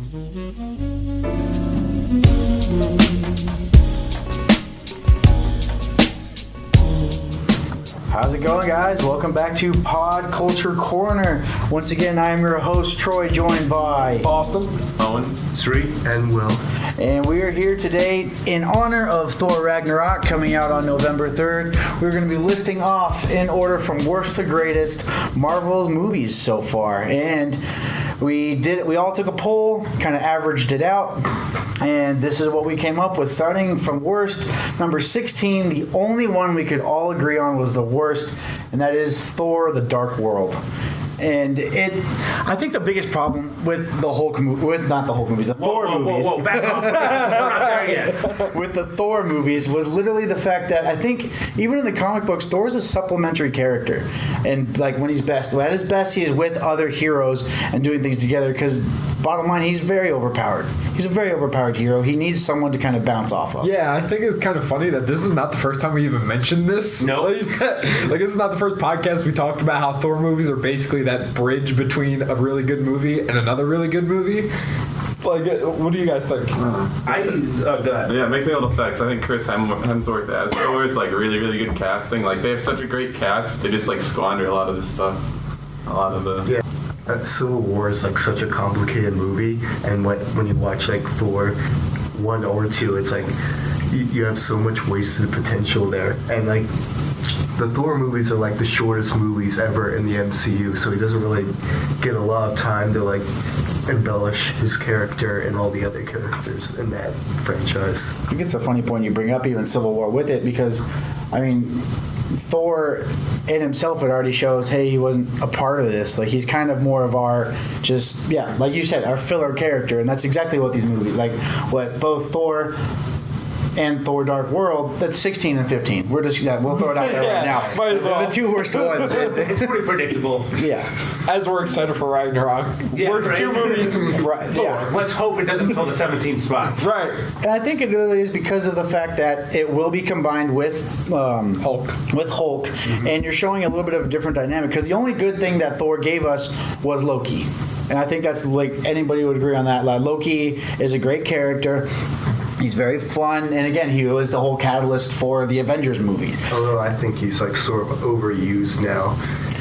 How's it going, guys? Welcome back to Pod Culture Corner. Once again, I am your host, Troy, joined by Austin, Owen, Sri, and Will. And we are here today in honor of Thor Ragnarok coming out on November 3rd. We're going to be listing off in order from worst to greatest Marvel's movies so far. And we all took a poll, kind of averaged it out, and this is what we came up with. Starting from worst, number 16, the only one we could all agree on was the worst, and that is Thor: The Dark World. And I think the biggest problem with the Thor movies. Whoa, back off. We're not there yet. With the Thor movies was literally the fact that I think even in the comic books, Thor's a supplementary character. And like when he's best, at his best, he is with other heroes and doing things together because bottom line, he's very overpowered. He's a very overpowered hero. He needs someone to kind of bounce off of. Yeah, I think it's kind of funny that this is not the first time we even mentioned this. No. Like this is not the first podcast we talked about how Thor movies are basically that bridge between a really good movie and another really good movie. Like, what do you guys think? Go ahead. Yeah, it makes me a little sad because I think Chris Hemsworth as Thor is like really, really good casting. Like they have such a great cast, they just like squander a lot of this stuff. A lot of the Civil War is like such a complicated movie, and when you watch like Thor 1 or 2, it's like you have so much wasted potential there, and like the Thor movies are like the shortest movies ever in the MCU, so he doesn't really get a lot of time to like embellish his character and all the other characters in that franchise. I think it's a funny point you bring up, even Civil War with it, because I mean, Thor in himself, it already shows, hey, he wasn't a part of this. Like, he's kind of more of our, like you said, our filler character, and that's exactly what these movies, like, what both Thor and Thor Dark World, that's 16 and 15. We'll throw it out there right now. Might as well. The two worst ones. It's pretty predictable. Yeah. As we're excited for Ragnarok, Yeah, worst right. two movies. Right. Yeah. Let's hope it doesn't fill the 17th spot. Right. And I think it really is because of the fact that it will be combined with Hulk. Mm-hmm. And you're showing a little bit of a different dynamic, because the only good thing that Thor gave us was Loki. And I think that's, like, anybody would agree on that. Like, Loki is a great character. He's very fun, and again, he was the whole catalyst for the Avengers movies. Although I think he's like sort of overused now,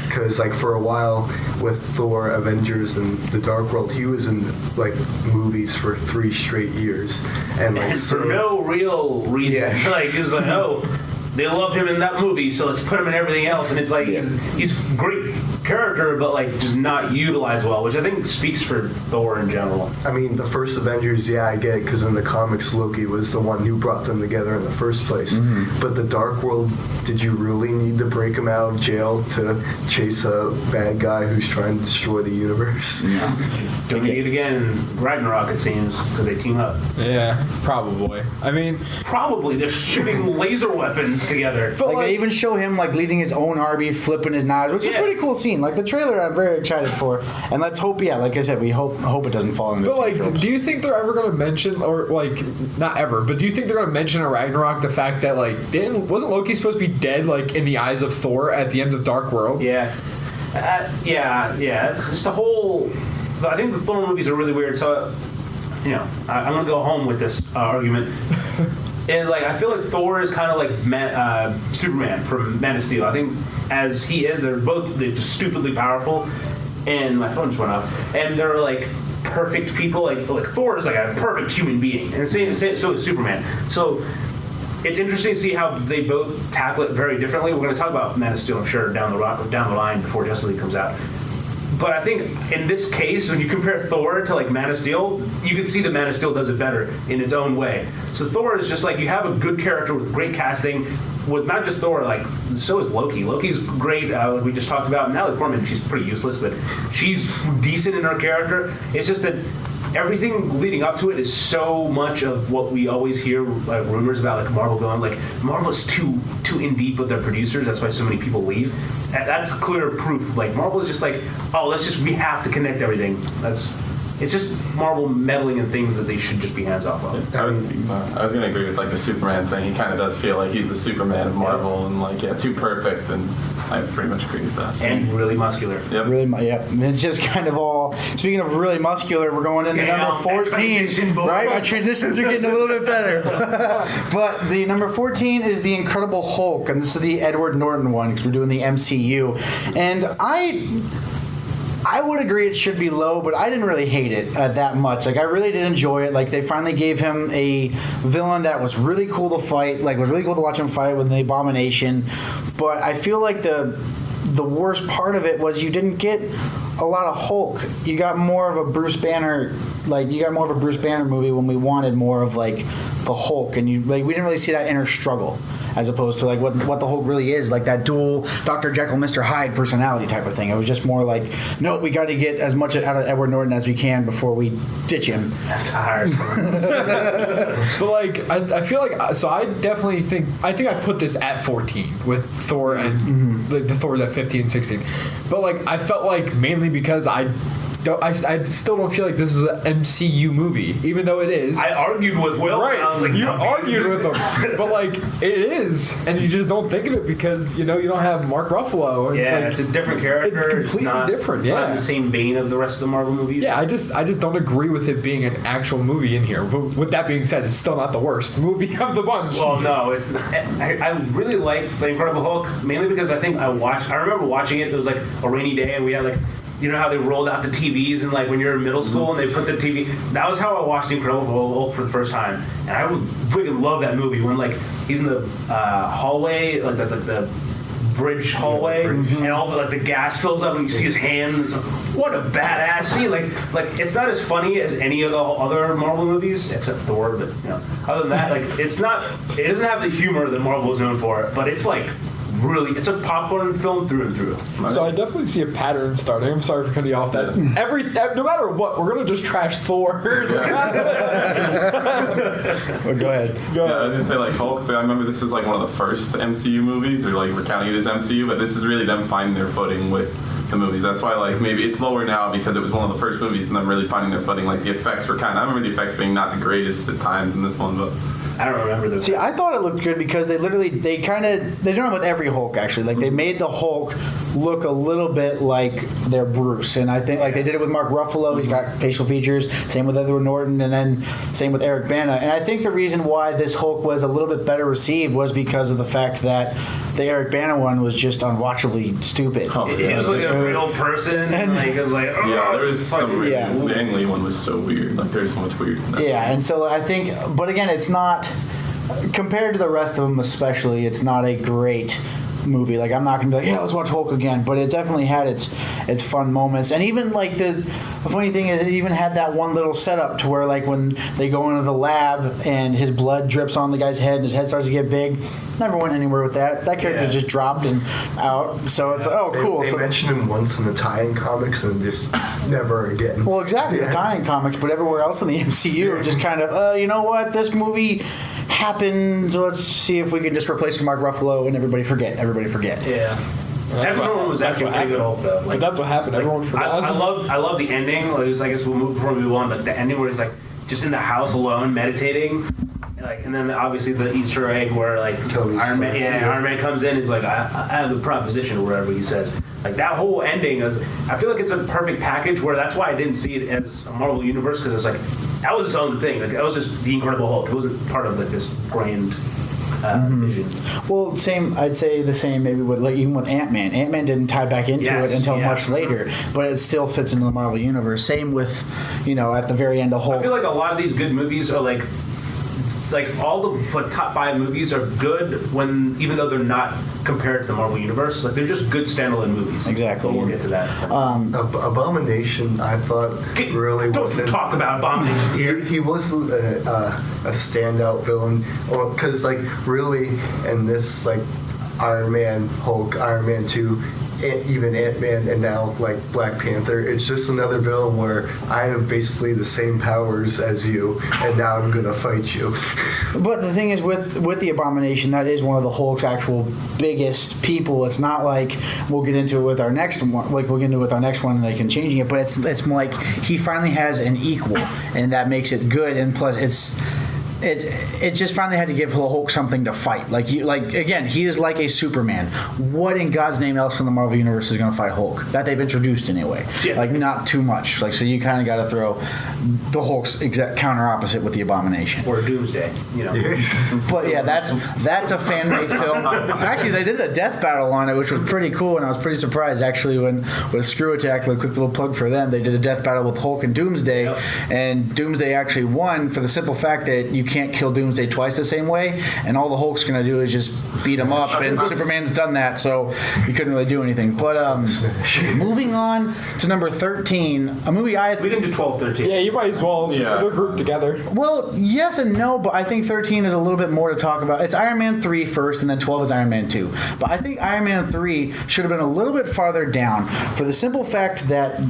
because like for a while with Thor, Avengers, and The Dark World, he was in like movies for 3 straight years, and like And for no real reason. Yeah. Like, it's like, oh, they loved him in that movie, so let's put him in everything else. And it's like, he's a great character, but like just not utilized well, which I think speaks for Thor in general. I mean, the first Avengers, yeah, I get it, because in the comics, Loki was the one who brought them together in the first place. Mm-hmm. But the Dark World, did you really need to break him out of jail to chase a bad guy who's trying to destroy the universe? Don't need it again in Ragnarok, it seems, because they team up. Yeah, probably. I mean, Probably they're shooting laser weapons together. Like, they even show him, like, leading his own army, flipping his knives, which is a pretty cool scene. Like, the trailer I'm very excited for. And let's hope, like I said, we hope it doesn't fall into but like, do you think they're ever going to mention, or like, not ever, but do you think they're going to mention in Ragnarok the fact that like, wasn't Loki supposed to be dead, like, in the eyes of Thor at the end of Dark World? Yeah. It's just a whole... I think the Thor movies are really weird, so, I'm going to go home with this argument. And, like, I feel like Thor is kind of like Superman from Man of Steel. I think as he is, they're just stupidly powerful. And my phone just went off. And they're, like, perfect people. Like Thor is, like, a perfect human being. And so is Superman. So it's interesting to see how they both tackle it very differently. We're going to talk about Man of Steel, I'm sure, down the line before Justice League comes out. But I think in this case, when you compare Thor to like Man of Steel, you can see that Man of Steel does it better in its own way. So Thor is just like, you have a good character with great casting. With not just Thor, like, so is Loki. Loki's great, like we just talked about. Natalie Portman, she's pretty useless, but she's decent in her character. It's just that everything leading up to it is so much of what we always hear, like, rumors about, like Marvel going, like, Marvel's too in deep with their producers. That's why so many people leave. That's clear proof. Like, Marvel is just like, oh, we have to connect everything. it's just Marvel meddling in things that they should just be hands off of. I was gonna agree with like the Superman thing. He kind of does feel like he's the Superman of Marvel, and like too perfect, and I pretty much agree with that. And really muscular. Yep. And it's just kind of all. Speaking of really muscular, we're going into Damn, number 14, that transition, boy. right? Our transitions are getting a little bit better. But the number 14 is the Incredible Hulk, and this is the Edward Norton one because we're doing the MCU, and I would agree it should be low, but I didn't really hate it that much. Like, I really did enjoy it. Like, they finally gave him a villain that was really cool to fight. Like, it was really cool to watch him fight with the Abomination. But I feel like the worst part of it was you didn't get a lot of Hulk. You got more of a Bruce Banner, movie when we wanted more of, like, the Hulk. And we didn't really see that inner struggle. As opposed to like what the Hulk really is, like that dual Dr. Jekyll, Mr. Hyde personality type of thing. It was just more like, no, we got to get as much out of Edward Norton as we can before we ditch him. That's hard. But like, I feel like, so I definitely think I put this at 14 with Thor and the Thor's at 15 and 16. But like, I felt like mainly because I still don't feel like this is an MCU movie, even though it is. I argued with Will. Right, I was like, you no, argued with him, but like it is, and you just don't think of it because you don't have Mark Ruffalo. And, Yeah, like, it's a different character. It's completely different. It's not Yeah, in the same vein of the rest of the Marvel movies. yeah. I just don't agree with it being an actual movie in here. But with that being said, it's still not the worst movie of the bunch. Well, no, it's not. I really like The Incredible Hulk, mainly because I remember watching it. It was like a rainy day, and we had like, you know how they rolled out the TVs and like when you're in middle school and they put the TV. That was how I watched The Incredible Hulk for the first time, and I would freaking love that movie when like he's in the hallway, like the bridge hallway, and all the, like the gas fills up and you see his hand. It's like, what a badass scene! Like it's not as funny as any of the other Marvel movies except Thor, but other than that, like it's not. It doesn't have the humor that Marvel is known for, but it's like. Really, it's a popcorn film through and through. So I definitely see a pattern starting. I'm sorry for cutting you off. That no matter what, we're gonna just trash Thor. Well, go ahead. Yeah, I was gonna say like Hulk, but I remember this is like one of the first MCU movies, or like we're counting it as MCU, but this is really them finding their footing with the movies. That's why like maybe it's lower now because it was one of the first movies and them really finding their footing. Like the effects were I remember the effects being not the greatest at times in this one, but I don't remember those. See, I thought it looked good because they did it with every Hulk actually. Like they made the Hulk look a little bit like their Bruce, and I think like they did it with Mark Ruffalo. He's got facial features. Same with Edward Norton, and then same with Eric Bana. And I think the reason why this Hulk was a little bit better received was because of the fact that the Eric Bana one was just unwatchably stupid. oh, It was like a real person, and like it was like, oh, yeah, there was some weird. Yeah. The Ang Lee one was so weird. Like there's so much weird in that. Yeah, and so I think, but again, it's not compared to the rest of them, especially. It's not a great movie. Like I'm not gonna be like, yeah, let's watch Hulk again. But it definitely had its fun moments, and even like the funny thing is, it even had that one little setup to where like when they go into the lab and his blood drips on the guy's head and his head starts to get big. Never went anywhere with that. That character just dropped and out. So it's like, oh, cool. They So mentioned him once in the tie-in comics and just never again. well, exactly, Yeah. the tie-in comics, but everywhere else in the MCU, just kind of, you know what, this movie happened, so let's see if we can just replace Mark Ruffalo and everybody forget. yeah. Everyone was actually pretty good Hulk though. But that's what happened. Everyone forgot. I love the ending. Like, I guess we'll move before we move on, but the ending where he's like just in the house alone meditating. And then obviously the Easter egg where like Tony Iron Man, Stark. Iron Man comes in, he's like, I have the proposition or whatever he says. Like that whole ending is, I feel like it's a perfect package where that's why I didn't see it as a Marvel universe because it's like that was its own thing. Like that was just the Incredible Hulk. It wasn't part of like this grand vision. Well, I'd say the same maybe with like, even with Ant-Man. Ant-Man didn't tie back into Yes, it until yeah. much later, but it still fits into the Marvel universe. Same with, at the very end of Hulk. I feel like a lot of these good movies are like all the like top 5 movies are good when even though they're not compared to the Marvel universe, like they're just good standout movies. Exactly. But we'll get to that. Abomination, I thought, really Don't wasn't. talk about Abomination. He was a standout villain, because like really in this like Iron Man, Hulk, Iron Man 2, even Ant-Man and now like Black Panther. It's just another villain where I have basically the same powers as you, and now I'm gonna fight you. But the thing is, with the Abomination, that is one of the Hulk's actual biggest people. It's not like we'll get into it with our next one. Like we'll get into it with our next one, and they can changing it. But it's more like he finally has an equal, and that makes it good. And plus, it just finally had to give Hulk something to fight. Like again, he is like a Superman. What in God's name else in the Marvel universe is going to fight Hulk that they've introduced anyway? Yeah. Like not too much. Like so, you kind of got to throw the Hulk's exact counter opposite with the Abomination. Or Doomsday, But yeah, that's a fan-made film. Actually, they did a death battle on it, which was pretty cool, and I was pretty surprised actually when with Screw Attack. A quick little plug for them. They did a death battle with Hulk and Doomsday, Yep. and Doomsday actually won for the simple fact that you can't kill Doomsday twice the same way, and all the Hulk's gonna do is just beat him up, and Superman's done that, so you couldn't really do anything. But moving on to number 13, a movie we can do 12, 13. Yeah, you might as well. Yeah. They're grouped together. Well, yes and no, but I think 13 is a little bit more to talk about. It's Iron Man 3 first, and then 12 is Iron Man 2. But I think Iron Man 3 should have been a little bit farther down for the simple fact that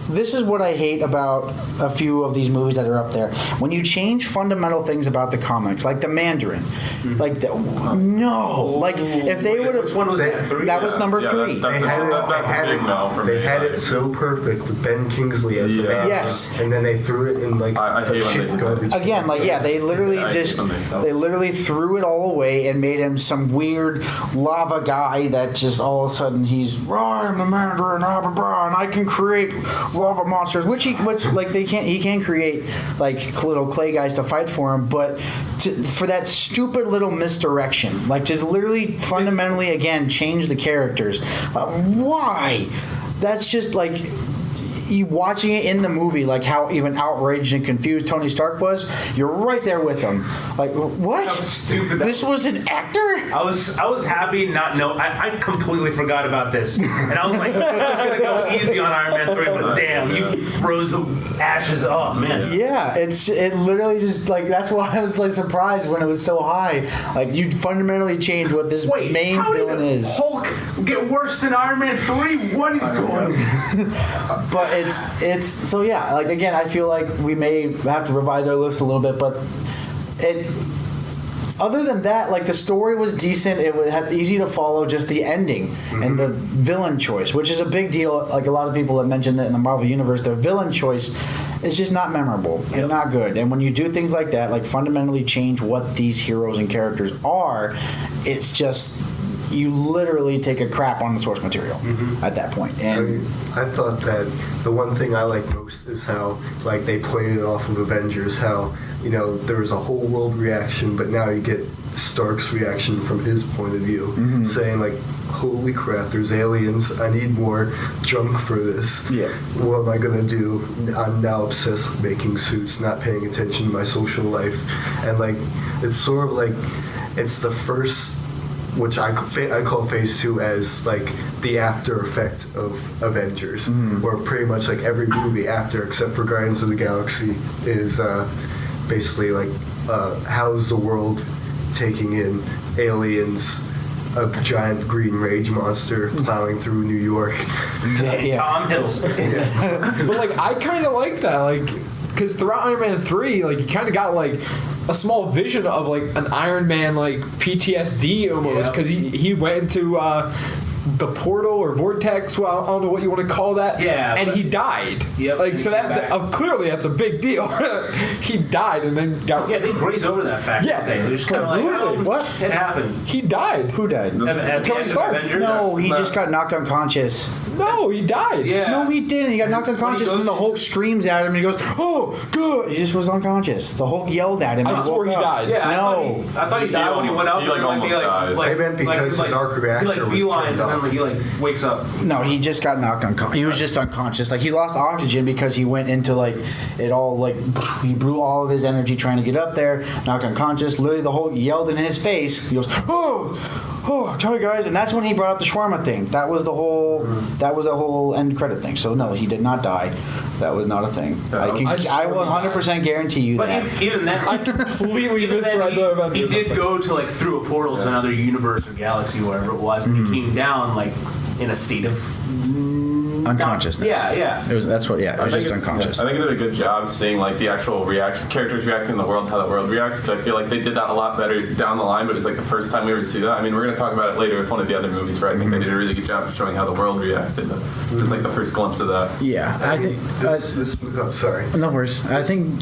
this is what I hate about a few of these movies that are up there. When you change fundamental things about the comics, like the Mandarin, like if they would have, Which one was that? 3? that was number Yeah, 3. that's a big no for me. They had like- it so perfect with Ben Kingsley as the Yeah. man. Yes. And then they threw it in like I hate when shit they do that. garbage. Again, they literally I hate just when they don't. they literally threw it all away and made him some weird lava guy that just all of a sudden he's I'm the Mandarin, blah, blah, blah, and I can create lava monsters, which he can create like little clay guys to fight for him, but for that stupid little misdirection, like to literally fundamentally again change the characters, why? That's just like. You watching it in the movie, like how even outraged and confused Tony Stark was, you're right there with him. Like, what? That was stupid. This was an actor? I was happy not know. I completely forgot about this, and I was like, I'm gonna go easy on Iron Man 3, but damn, you rose the ashes. Oh man. Yeah, it literally just like that's why I was like surprised when it was so high. Like you fundamentally changed what this Wait, main how villain did is. Hulk get worse than Iron Man 3? What is going on? But it's so yeah. Like again, I feel like we may have to revise our list a little bit, but it. Other than that, like the story was decent. It was easy to follow. Just the ending and the villain choice, which is a big deal. Like a lot of people have mentioned that in the Marvel universe, their villain choice is just not memorable and not good. And when you do things like that, like fundamentally change what these heroes and characters are, it's just you literally take a crap on the source material at that point. And I thought that the one thing I like most is how like they played it off of Avengers, how there was a whole world reaction, but now you get Stark's reaction from his point of view, saying like, holy crap, there's aliens, I need more junk for this. Yeah. What am I gonna do? I'm now obsessed with making suits, not paying attention to my social life. And like it's sort of like it's the first, which I call phase 2 as like the after effect of Avengers, where pretty much like every movie after except for Guardians of the Galaxy is basically like how's the world taking in aliens, a giant green rage monster plowing through New York. yeah. Tom Hiddleston. But like, I kind of like that, like, because throughout Iron Man 3, like, you kind of got like a small vision of like an Iron Man like PTSD almost, because he went into the portal or vortex. Well, I don't know what you want to call that. Yeah, and but- he died. Yep, Like and so he came that back. clearly that's a big deal. He died and then got. Yeah, they graze over that fact. Yeah. don't they? They're just kind of like, Completely. oh, What? It happened. He died. Who died? At the Tony end of Stark. Avengers? No, he just got knocked unconscious. No, he died. Yeah. No, he didn't. He got knocked unconscious, and then the Hulk screams at him, and he goes, "Oh, good!" He just was unconscious. The Hulk yelled at him. I and he swore woke he up. died. Yeah, No. I thought he died when he went out. He, like, and, almost died. They meant because his arc reactor he like was beelines turned and then off. like, he like wakes up. No, he just got knocked unconscious. He was just unconscious. Like he lost oxygen because he went into like it all like he blew all of his energy trying to get up there. Knocked unconscious. Literally, the Hulk yelled in his face. He goes, "Oh, sorry guys," and that's when he brought up the shawarma thing. That was the whole. That was the whole end credit thing. So no, he did not die. That was not a thing. I will 100% guarantee you But that. even then, I completely even then, misread the Avengers. he did go to like through a portal to another universe or galaxy, wherever it was, and he came down like in a state of Unconsciousness. Yeah. It was. That's what. Yeah. It was just it- unconscious. I think they did a good job seeing like the actual reaction, characters reacting in the world, and how the world reacts. Because I feel like they did that a lot better down the line. But it's like the first time we ever see that. I mean, we're gonna talk about it later with one of the other movies, where I think they did a really good job of showing how the world reacted. This is like the first glimpse of that. Yeah. I think. Oh, sorry. No worries. I think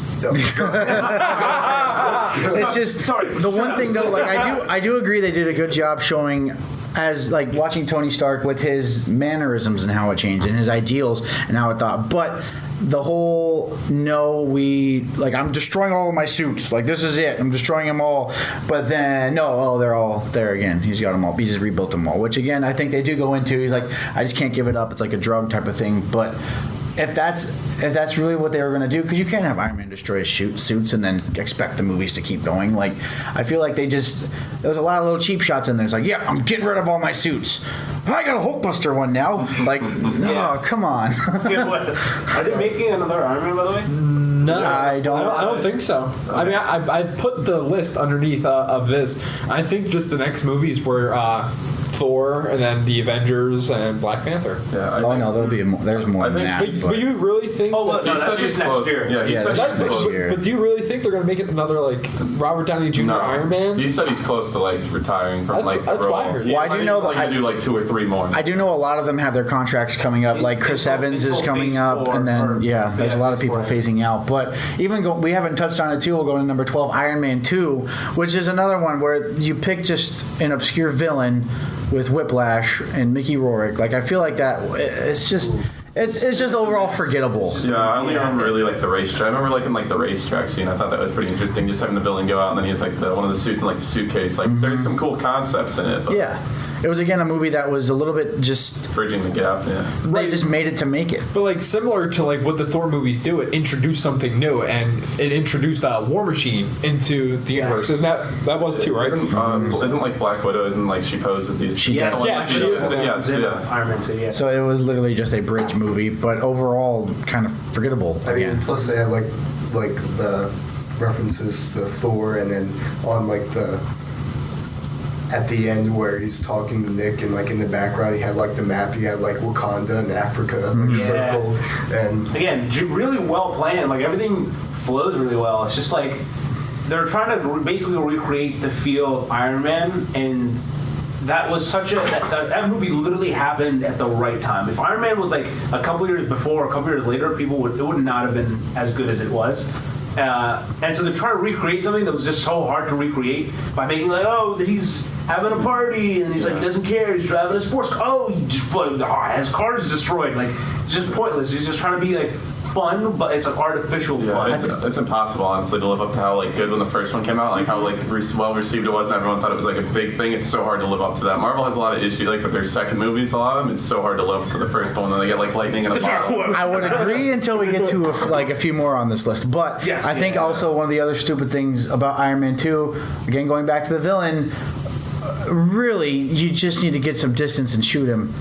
it's just Sorry. the one thing though. Like I do agree they did a good job showing. As like watching Tony Stark with his mannerisms and how it changed and his ideals and how it thought, but the whole I'm destroying all of my suits, like this is it, I'm destroying them all, but then they're all there again. He's got them all. He just rebuilt them all, which again I think they do go into. He's like, I just can't give it up. It's like a drug type of thing, but. If that's really what they were going to do, because you can't have Iron Man destroy his suits and then expect the movies to keep going. Like, I feel like there was a lot of little cheap shots in there. It's like, yeah, I'm getting rid of all my suits. I got a Hulkbuster one now. Like, no, come on. Are they making another Iron Man, by the way? No, I don't think so. I mean, I put the list underneath of this. I think just the next movies were Thor, and then the Avengers, and Black Panther. Yeah. Oh no, there'll be there's more I than think- that. But you really think? Oh, that- no, He that's said just he's next close. year. Yeah, he Yeah, said that's he's next close. year. But do you really think they're gonna make it another like Robert Downey Jr. No. Iron Man? He said he's close to like retiring from That's- like the that's role. what I heard. Well, I do know that I do like 2 or 3 more. I do know a lot of them have their contracts coming up. Like Chris Until- Evans is until coming phase up, 4, and then or- there's a lot of phase people 4 is. phasing out. But even we haven't touched on it too. We'll go to number 12, Iron Man 2, which is another one where you pick just an obscure villain with Whiplash and Mickey Rourke. Like I feel like that. It's just overall forgettable. Yeah, I only remember really like the racetrack. I remember like in like the racetrack scene. I thought that was pretty interesting. Just having the villain go out and then he has like one of the suits in like the suitcase. Like there's some cool concepts in it. But Yeah, it was again a movie that was a little bit just bridging the gap. Yeah. they just made it to make it. But like similar to like what the Thor movies do, it introduced something new, and it introduced War Machine into the universe. Isn't that was too right? Isn't like Black Widow? Isn't like she poses these? She Yeah, does. Yeah, she is. Yes, yeah. Iron Man 2, yeah. So it was literally just a bridge movie, but overall kind of forgettable I mean, again. plus they have like the references to Thor, and then on like at the end where he's talking to Nick, and like in the background you have like the map, you have like Wakanda and Africa like Yeah. circled, and Again, really well planned. Like everything flows really well. It's just like they're trying to basically recreate the feel of Iron Man, and that was such that movie literally happened at the right time. If Iron Man was like a couple years before, a couple years later, it would not have been as good as it was. And so they're trying to recreate something that was just so hard to recreate by making like, oh, that he's having a party and he's like, he doesn't care, he's driving a sports car. Oh, he just his car is destroyed. Like, it's just pointless. He's just trying to be like fun, but it's like artificial fun. Yeah, it's impossible, honestly, to live up to how like good when the first one came out, like how like well received it was, and everyone thought it was like a big thing. It's so hard to live up to that. Marvel has a lot of issues, like with their second movies, a lot of them. It's so hard to live up to the first one, and they get like lightning in a bottle. I would agree until we get to a few more on this list. But Yes, I think yeah. also one of the other stupid things about Iron Man 2, again going back to the villain, really you just need to get some distance and shoot him.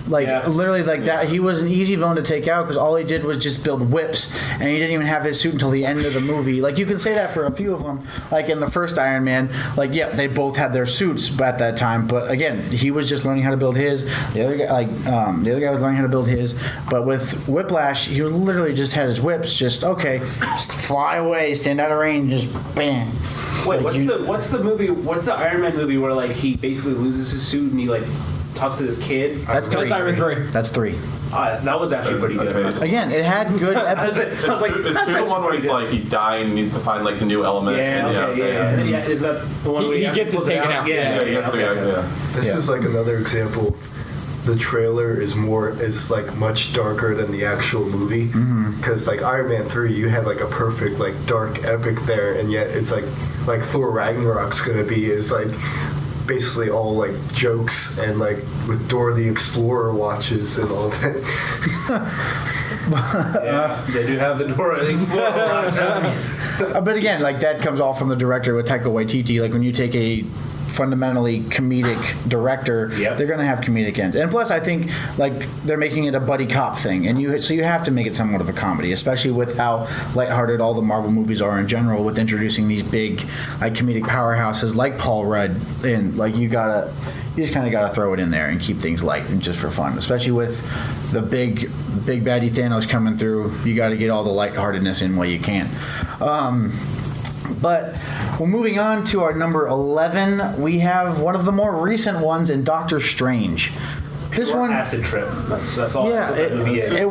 Like Yeah. literally like that. He was an easy villain to take out because all he did was just build whips, and he didn't even have his suit until the end of the movie. Like you can say that for a few of them. Like in the first Iron Man, like yeah, they both had their suits at that time, but again, he was just learning how to build his. The other guy, the other guy was learning how to build his. But with Whiplash, he literally just had his whips. Just okay, just fly away, stand out of range, just bam. Wait, Like, what's the movie? What's the Iron Man movie where like he basically loses his suit and he like talks to this kid? That's three. That's Iron 3. That's 3. That was actually pretty good. Okay. Again, it had good episodes. I was like, It's that's two the one where actually he's pretty like he's dying and needs to find like the new element. Yeah, and, okay, yeah. And then, yeah, is that the one where He has gets to it close taken out. Yeah, Yeah, that's the okay. guy, yeah. this Yeah. is like another example. The trailer is like much darker than the actual movie, because like Iron Man 3, you had like a perfect like dark epic there, and yet it's like Thor Ragnarok's gonna be is like basically all like jokes and like with Dora the Explorer watches and all that. Yeah, they do have the Dora the Explorer. But again, like that comes all from the director with Taika Waititi. Like when you take a fundamentally comedic director, Yep. they're going to have comedic ends. And plus, I think like they're making it a buddy cop thing, and you have to make it somewhat of a comedy, especially with how lighthearted all the Marvel movies are in general, with introducing these big like comedic powerhouses like Paul Rudd, and like you just kind of got to throw it in there and keep things light and just for fun, especially with the big baddie Thanos coming through. You got to get all the lightheartedness in while you can. But well, moving on to our number 11, we have one of the more recent ones in Doctor Strange. This Or one, acid trip. That's all. yeah, that's what that movie is. it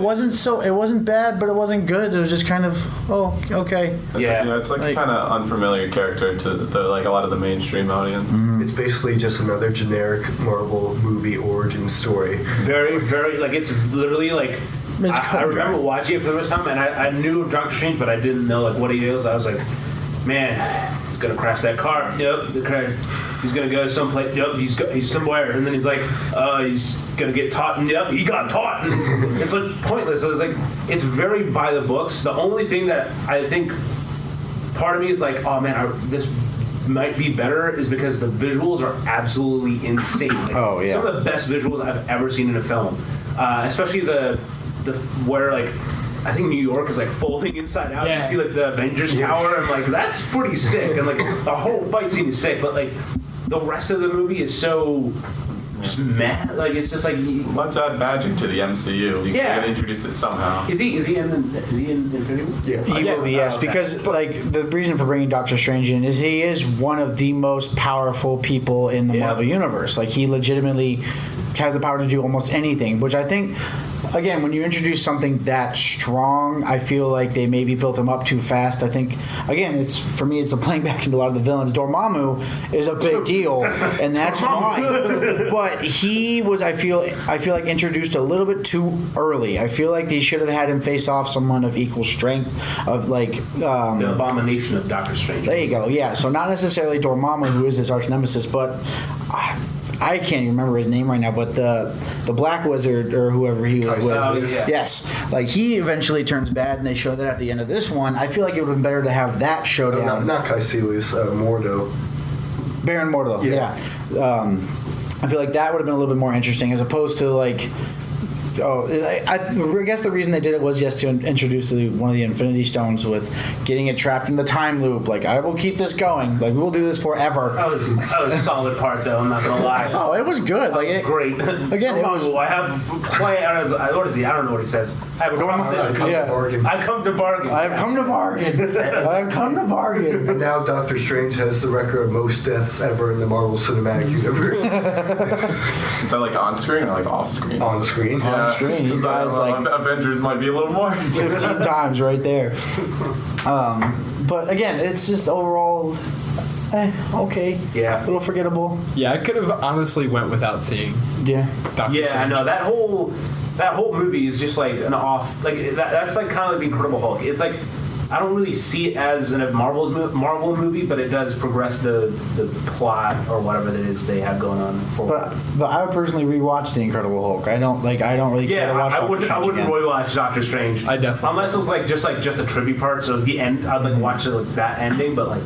wasn't bad, but it wasn't good. It was just kind of okay. Yeah. It's like Like- kind of unfamiliar character to like a lot of the mainstream audience. It's basically just another generic Marvel movie origin story. Very, very, like, it's literally like, It's I cut dry. remember watching it for the first time, and I knew of Doctor Strange, but I didn't know, like, what he is. I was like, man, he's gonna crash that car. Yep, the crash. He's gonna go someplace. Yep, he's somewhere. And then he's like, he's gonna get taught. And yep, he got taught. And it's like pointless. So it's like, it's very by the books. The only thing that I think part of me is like, oh man, this might be better is because the visuals are absolutely insane. Like, Oh, yeah. some of the best visuals I've ever seen in a film, especially the where like I think New York is like folding inside out. Yeah. You see like the Avengers Tower, and like that's pretty sick. And like the whole fight scene is sick, but like the rest of the movie is so just meh. Like it's just like. Let's add Badger to the MCU. You Yeah. gotta introduce it somehow. Is he in Infinity War? Yeah. He will be, yes, okay. because like the reason for bringing Doctor Strange in is he is one of the most powerful people in the Yeah. Marvel universe. Like he legitimately has the power to do almost anything, which I think, again, when you introduce something that strong, I feel like they maybe built him up too fast. I think, again, it's for me, it's a playing back into a lot of the villains. Dormammu is a big deal, and that's fine. But he was, I feel like introduced a little bit too early. I feel like they should have had him face off someone of equal strength, of like. The abomination of Doctor Strange. There you go. Yeah. So not necessarily Dormammu, who is his arch nemesis, but I can't even remember his name right now. But the Black Wizard or whoever he was. Oh, yeah. Yes. Like he eventually turns bad, and they show that at the end of this one. I feel like it would have been better to have that No, showdown. not Caecilius, Mordo. Baron Mordo. Yeah. Yeah. I feel like that would have been a little bit more interesting, as opposed to like. Oh, I guess the reason they did it was just to introduce one of the Infinity Stones with getting it trapped in the time loop. Like, I will keep this going. Like, we will do this forever. That was a solid part, though. I'm not gonna lie. Oh, it was good. Like, it, Great. Again, it was- I have plans. What is he? I don't know what he says. I have a proposition. Yeah. I come to bargain. I have come to bargain. I have come to bargain. And now Doctor Strange has the record of most deaths ever in the Marvel Cinematic Universe Is that like on screen or like off screen? on screen. Yeah. screen, you guys, like- Avengers might be a little more. 15 times right there. But again, it's just overall, okay. Yeah. A little forgettable. Yeah, I could have honestly went without seeing Yeah. Doctor Yeah, I Strange. know that whole movie is just like an off. Like that's like kind of like the Incredible Hulk. It's like I don't really see it as a Marvel movie, but it does progress the plot or whatever that is they have going on forward. But I would personally rewatch The Incredible Hulk. I don't really care Yeah, to watch I Doctor wouldn't. I Strange wouldn't again. really watch Doctor Strange. I definitely unless it was just a tribute part. So the end, I'd like watch it like that ending, but like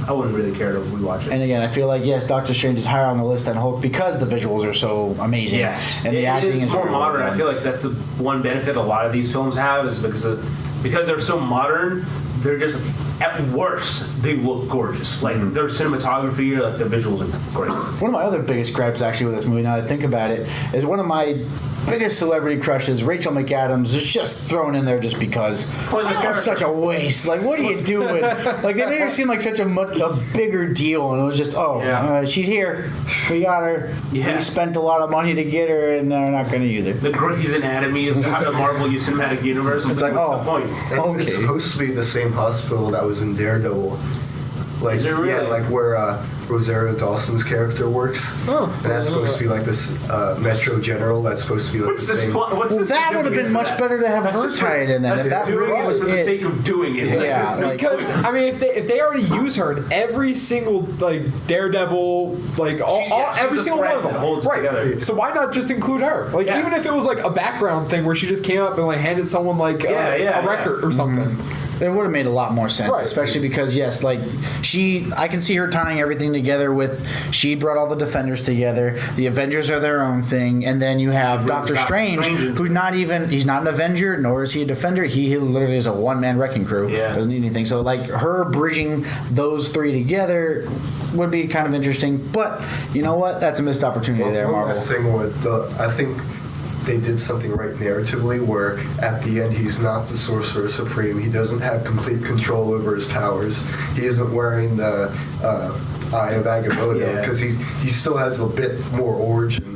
I wouldn't really care to rewatch it. And again, I feel like, yes, Doctor Strange is higher on the list than Hulk because the visuals are so amazing. Yes, And the acting is more very well modern. I done. feel like that's the one benefit a lot of these films have is because they're so modern. They're just at worst they look gorgeous. Like their cinematography, like the visuals are great. One of my other biggest gripes, actually, with this movie, now that I think about it, is one of my biggest celebrity crushes, Rachel McAdams, is just thrown in there just because. Pointless That was such a waste. Like, what are you doing? Like, they made her seem like such a bigger deal, and it was just, she's here. We got her. Yeah. We spent a lot of money to get her, and we're not going to use her. The Grey's Anatomy of the Marvel Cinematic Universe. It's like, what's the point? It's supposed to be the same hospital that was in Daredevil. Like, Is it really? yeah, like where Rosario Dawson's character works. Oh. And that's supposed to be like this Metro General. That's supposed to be like What's the this same. plot? What's Well, this that would have been significance much of better to have That's her just tie it in then. That's If that doing really it was for the it. sake of doing it. Like, Yeah, there's no like- Because point. I mean, if they already use her in every single like Daredevil, like she's every the single one thread of them, that holds it right? together. So why not just include her? Like Yeah. even if it was like a background thing where she just came up and like handed someone like Yeah, a record or something. It would have made a lot more sense, Right. especially because yes, like I can see her tying everything together with she brought all the Defenders together. The Avengers are their own thing, and then you have Doctor Strange, who's he's not an Avenger, nor is he a Defender. He literally is a one-man wrecking crew. Yeah. Doesn't need anything. So like her bridging those three together would be kind of interesting. But you know what? That's a missed opportunity there, One Marvel. last thing I think they did something right narratively where at the end he's not the Sorcerer Supreme. He doesn't have complete control over his powers. He isn't wearing the Eye of Agamotto because he still has a bit more origin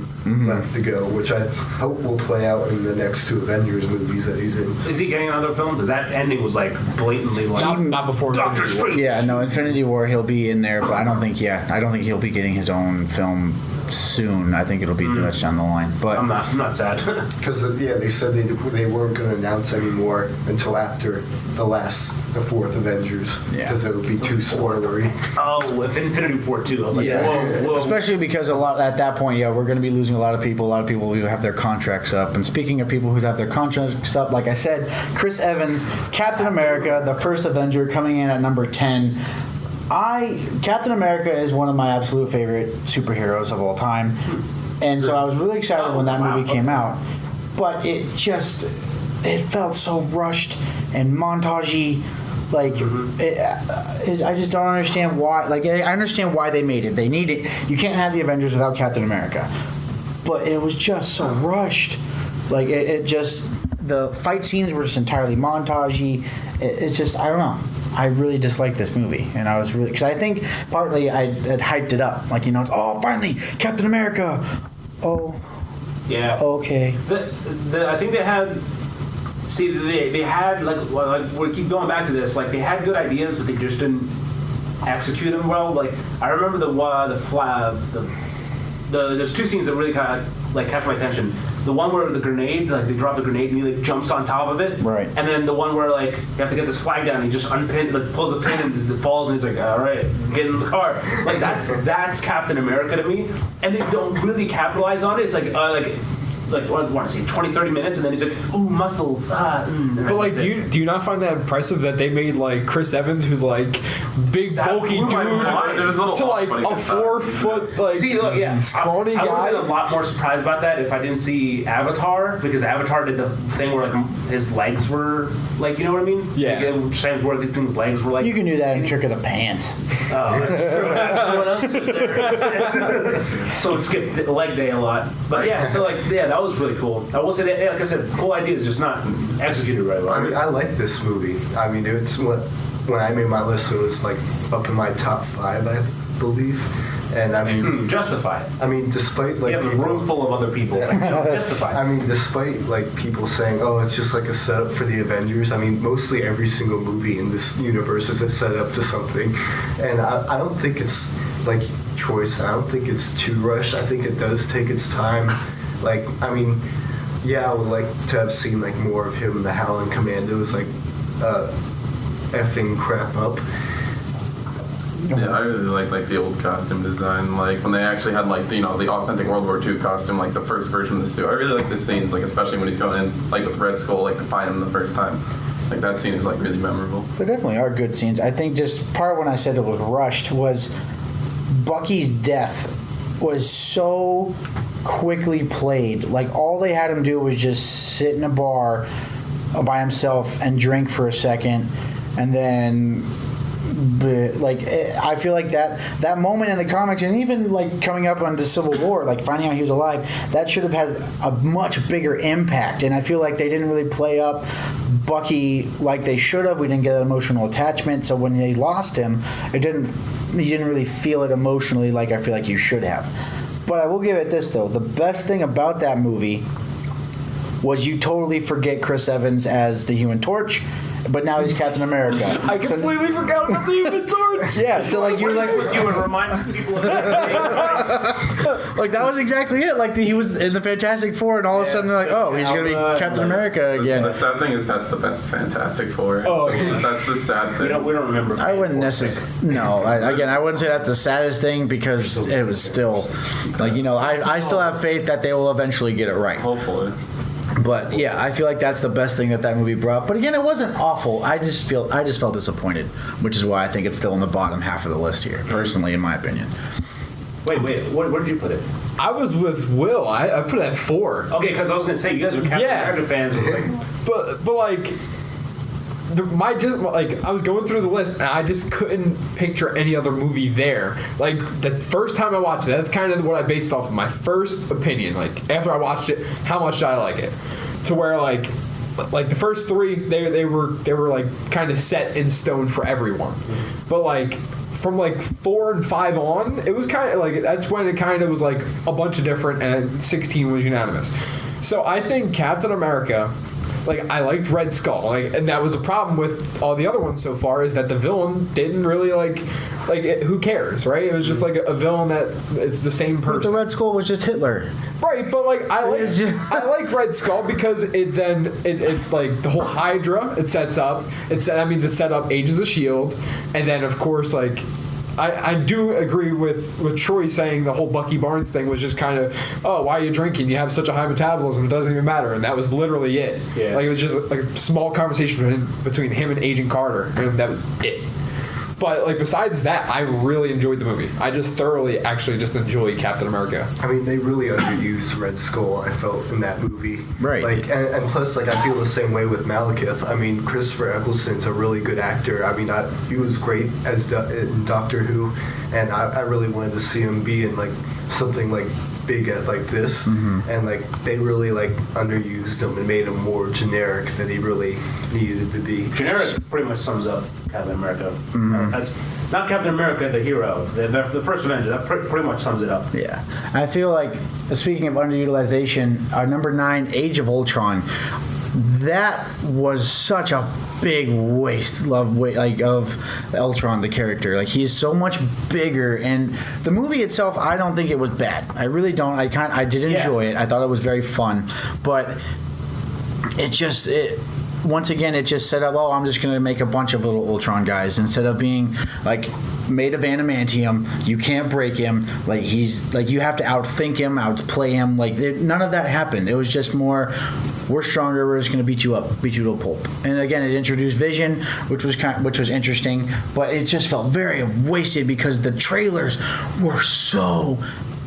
left to go, which I hope will play out in the next two Avengers movies that he's in. Is he getting another film? Because that ending was like blatantly like Not before Doctor Infinity War. Strange. Yeah, no, Infinity War he'll be in there, but I don't think he'll be getting his own film soon. I think it'll be much down the line. But I'm not sad. Because they said they weren't going to announce anymore until after the fourth Avengers, Yeah. because it would be too spoilery. Oh, with Infinity War 2, I was like, whoa. especially because at that point, we're going to be losing a lot of people. A lot of people who have their contracts up. And speaking of people who have their contracts up, like I said, Chris Evans, Captain America, the first Avenger, coming in at number 10. Captain America is one of my absolute favorite superheroes of all time, and so I was really excited when that movie came out. But it felt so rushed and montagey. Like, I just don't understand why. Like, I understand why they made it. They need it. You can't have the Avengers without Captain America. But it was just so rushed. Like, the fight scenes were just entirely montagey. It's just, I don't know. I really disliked this movie, and I was really, because I think partly I had hyped it up, like, it's finally Captain America. Oh, Yeah. okay. I think they had. See, they had like we keep going back to this. Like they had good ideas, but they just didn't execute them well. Like I remember there's two scenes that really kind of like catch my attention. The one where the grenade, like they drop the grenade and he like jumps on top of it. Right. And then the one where like you have to get this flag down and he just pulls the pin and it falls and he's like, all right, get in the car. Like that's Captain America to me. And they don't really capitalize on it. It's like what I want to say 20-30 minutes and then he's like, ooh, muscles. But like, do you not find that impressive that they made like Chris Evans, who's like big That bulky blew my dude, mind. It was a little to like off-putting a at times. 4 foot like See, look, yeah, scrawny I would have been a guy? lot more surprised about that if I didn't see Avatar, because Avatar did the thing where like his legs were like, you know what I mean? Yeah. Like, Sam Worthington's legs were like. You can do that in Trick of the Pants. Oh, that's true. Someone else did there. So it skipped the leg day a lot, but that was really cool. I will say that, like I said, cool ideas, just not executed right. I mean, I like this movie. I mean, it's when I made my list, it was like up in my top 5, I believe. And I mean, justify it. I mean, despite like You have a people- room full of other people. Like, justify I it. mean, despite like people saying, "Oh, it's just like a setup for the Avengers." I mean, mostly every single movie in this universe is a setup to something, and I don't think it's like choice. I don't think it's too rushed. I think it does take its time. Like, I mean, I would like to have seen like more of him in the Howling Commandos, like effing crap up. Yeah, I really like the old costume design. Like when they actually had like the authentic World War II costume, like the first version of the suit. I really like the scenes, like especially when he's going in like with Red Skull, like to find him the first time. Like that scene is like really memorable. There definitely are good scenes. I think just part when I said it was rushed was Bucky's death was so quickly played. Like all they had him do was just sit in a bar by himself and drink for a second, and then. But like I feel like that moment in the comics, and even like coming up on the Civil War, like finding out he was alive, that should have had a much bigger impact. And I feel like they didn't really play up Bucky like they should have. We didn't get an emotional attachment, so when they lost him, you didn't really feel it emotionally like I feel like you should have. But I will give it this though: the best thing about that movie was you totally forget Chris Evans as the Human Torch. But now he's Captain America. I completely forgot about the Human Torch. Yeah, so like you're like with you and remind people of that. like that was exactly it. Like he was in the Fantastic Four, and all of a sudden they're like, oh, he's gonna be Captain America again. The sad thing is that's the best Fantastic Four. Oh, yeah. That's the sad thing. We don't remember. I wouldn't necessarily. No, I wouldn't say that's the saddest thing because it was still like I still have faith that they will eventually get it right. Hopefully. But yeah, I feel like that's the best thing that movie brought. But again, it wasn't awful. I just felt disappointed, which is why I think it's still in the bottom half of the list here, personally, in my opinion. Wait, where did you put it? I was with Will. I put it at 4. Okay, because I was going to say, you guys are Captain America fans. I was like, But like, I was going through the list and I just couldn't picture any other movie there. Like the first time I watched it, that's kind of what I based off of my first opinion. Like after I watched it, how much did I like it? To where like the first 3, they were like kind of set in stone for everyone. But like from like 4 and 5 on, it was kind of like that's when it kind of was like a bunch of different, and 16 was unanimous. So I think Captain America. Like I liked Red Skull, and that was a problem with all the other ones so far, is that the villain didn't really who cares, right? It was just like a villain that it's the same person. But the Red Skull was just Hitler. Right, but like I like Red Skull because it like the whole Hydra it sets up. That means it set up Agents of S.H.I.E.L.D. and then of course like. I do agree with Troy saying the whole Bucky Barnes thing was just kind of, oh, why are you drinking? You have such a high metabolism, it doesn't even matter. And that was literally it. Yeah. Like it was just like a small conversation between him and Agent Carter, and that was it. But like besides that, I really enjoyed the movie. I just thoroughly actually just enjoyed Captain America. I mean, they really underused Red Skull, I felt, in that movie. Right. Like, and plus, like, I feel the same way with Malekith. I mean, Christopher Eccleston's a really good actor. I mean, he was great as in Doctor Who, and I really wanted to see him be in, like, something, like, big like this. Mm-hmm. And, like, they really, like, underused him and made him more generic than he really needed to be. generic pretty much sums up Captain America. Mm-hmm. That's not Captain America, the hero, the first Avenger. That pretty much sums it up. Yeah. I feel like, speaking of underutilization, our number 9, Age of Ultron, that was such a big waste of Ultron, the character. Like, he's so much bigger, and the movie itself, I don't think it was bad. I really don't. I did enjoy it. I thought it was very fun, but once again, it just set up, I'm just going to make a bunch of little Ultron guys instead of being, like, made of adamantium. You can't break him. Like, he's, like, you have to outthink him, outplay him. Like, none of that happened. It was just more, we're stronger, we're just going to beat you to a pulp. And again, it introduced Vision, which was interesting, but it just felt very wasted because the trailers were so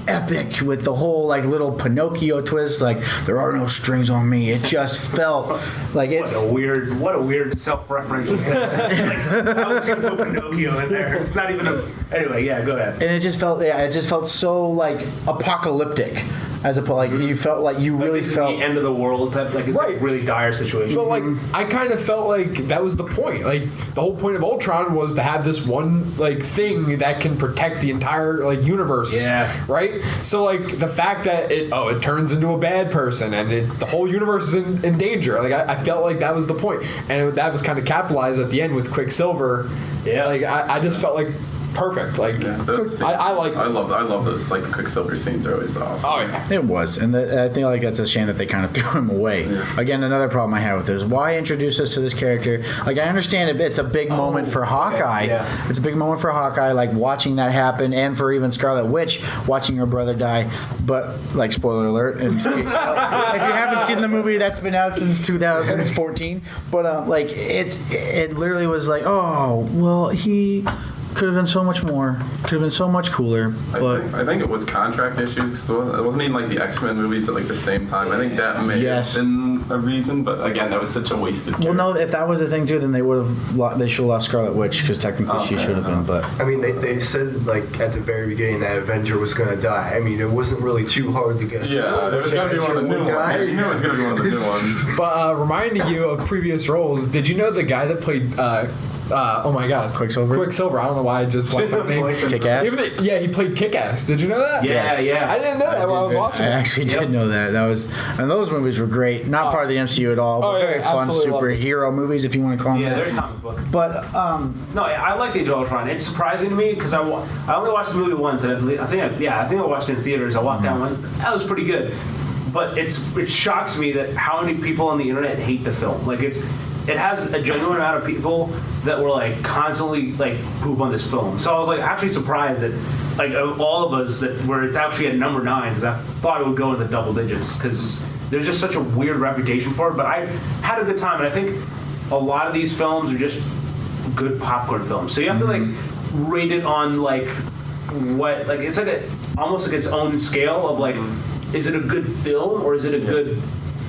epic with the whole like little Pinocchio twist, like there are no strings on me. It just felt like it. What a weird self-referential. Like, I was gonna put Pinocchio in there. It's not even a. Anyway, yeah, go ahead. And it just felt so like apocalyptic, as opposed like you felt like you like really this felt is the end of the world type. Like it's Right. a really dire situation. But like, I kind of felt like that was the point. Like, the whole point of Ultron was to have this one like thing that can protect the entire like universe. Yeah. Right. So like the fact that it turns into a bad person and the whole universe is in danger. Like I felt like that was the point, and that was kind of capitalized at the end with Quicksilver. Yeah. Like I just felt like perfect. Like I love those, like the Quicksilver scenes are always awesome. Oh yeah. It was, and I think like that's a shame that they kind of threw him away. Yeah. Again, another problem I have with this is why introduce us to this character? Like I understand it's a big moment for Hawkeye. Yeah. It's a big moment for Hawkeye, like watching that happen, and for even Scarlet Witch watching her brother die. But like spoiler alert, and if you haven't seen the movie, that's been out since 2014. But like it literally was like, oh well, he could have been so much more. Could have been so much cooler. But I think it was contract issues. It wasn't even like the X-Men movies at like the same time. I think that may Yes. have been a reason, but again, that was such a wasted. well, no, if that was the thing too, then they should have lost Scarlet Witch because technically she should have been. But I mean, they said, like, at the very beginning that Avenger was going to die. I mean, it wasn't really too hard to guess. Yeah, it was gonna be one of the new ones. You knew it was gonna be one of the new ones. But reminding you of previous roles, did you know the guy that played? Oh my God, Quicksilver? I don't know why I just blanked that name. Kick-Ass? Yeah, he played Kick-Ass. Did you know that? Yeah, yeah. I didn't know that while I was watching. I it. actually did know that. And those movies were great. Not part of the MCU at all, but yeah, very fun absolutely love it. superhero movies, if you want to call them Yeah, that. they're comic book. But No, I like Age of Ultron. It's surprising to me because I only watched the movie once, and I think I watched it in theaters. I walked down one. That was pretty good. But it shocks me that how many people on the internet hate the film. Like it has a genuine amount of people that were like constantly like poop on this film. So I was like actually surprised that like of all of us that where it's actually at number 9 because I thought it would go into double digits because there's just such a weird reputation for it. But I had a good time, and I think a lot of these films are just good popcorn films. So you have to like rate it on like what, like it's like almost like its own scale of like, is it a good film or is it a good,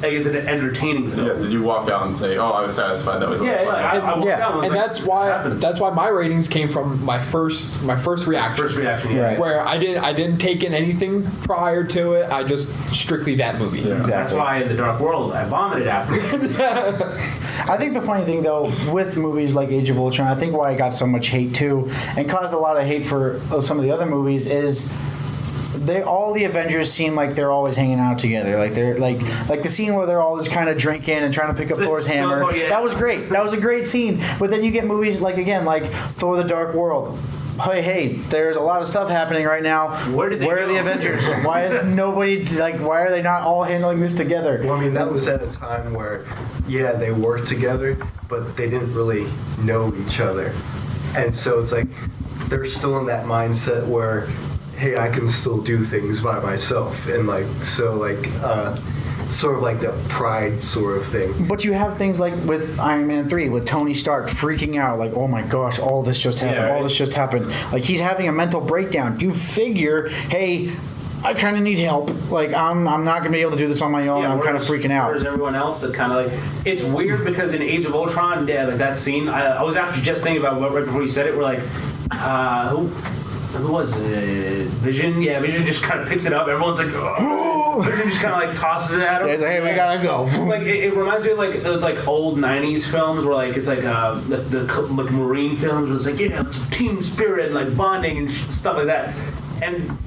like, is it an entertaining film? Yeah, did you walk out and say, "Oh, I was satisfied"? That was Yeah, I walked Yeah, out and was And like, that's what why happened? my ratings came from my first reaction. First reaction, yeah. Right. Where I didn't take in anything prior to it. I just strictly that movie. Yeah. That's Exactly. why in The Dark World I vomited after. I think the funny thing though with movies like Age of Ultron, I think why it got so much hate too, and caused a lot of hate for some of the other movies is. All the Avengers seem like they're always hanging out together. Like they're like the scene where they're all just kind of drinking and trying to pick up Thor's hammer. Oh, yeah. That was great. That was a great scene. But then you get movies like Thor: The Dark World. Hey, there's a lot of stuff happening right now. Where did they Where are the go? Avengers? Why is nobody like? Why are they not all handling this together? Well, I mean, that was at a time where, yeah, they worked together, but they didn't really know each other. And so it's like they're still in that mindset where, hey, I can still do things by myself. And like, so like, sort of like the pride sort of thing. But you have things like with Iron Man 3, with Tony Stark freaking out, like, oh my gosh, all this just happened, Yeah, right. all this just happened. Like, he's having a mental breakdown. You figure, hey, I kind of need help. Like, I'm not going to be able to do this on my own. I'm kind of freaking out. Whereas everyone else that kind of like, it's weird because in Age of Ultron, yeah, like that scene, I was actually just thinking about right before you said it, we're like, who was it? Vision? Yeah, Vision just kind of picks it up. Everyone's like, oh. Vision just kind of like tosses it at him. Yeah, he's like, hey, we got to go. Like it reminds me of like those like old '90s films where like it's like the like Marine films where it's like, yeah, it's team spirit and like bonding and stuff like that, and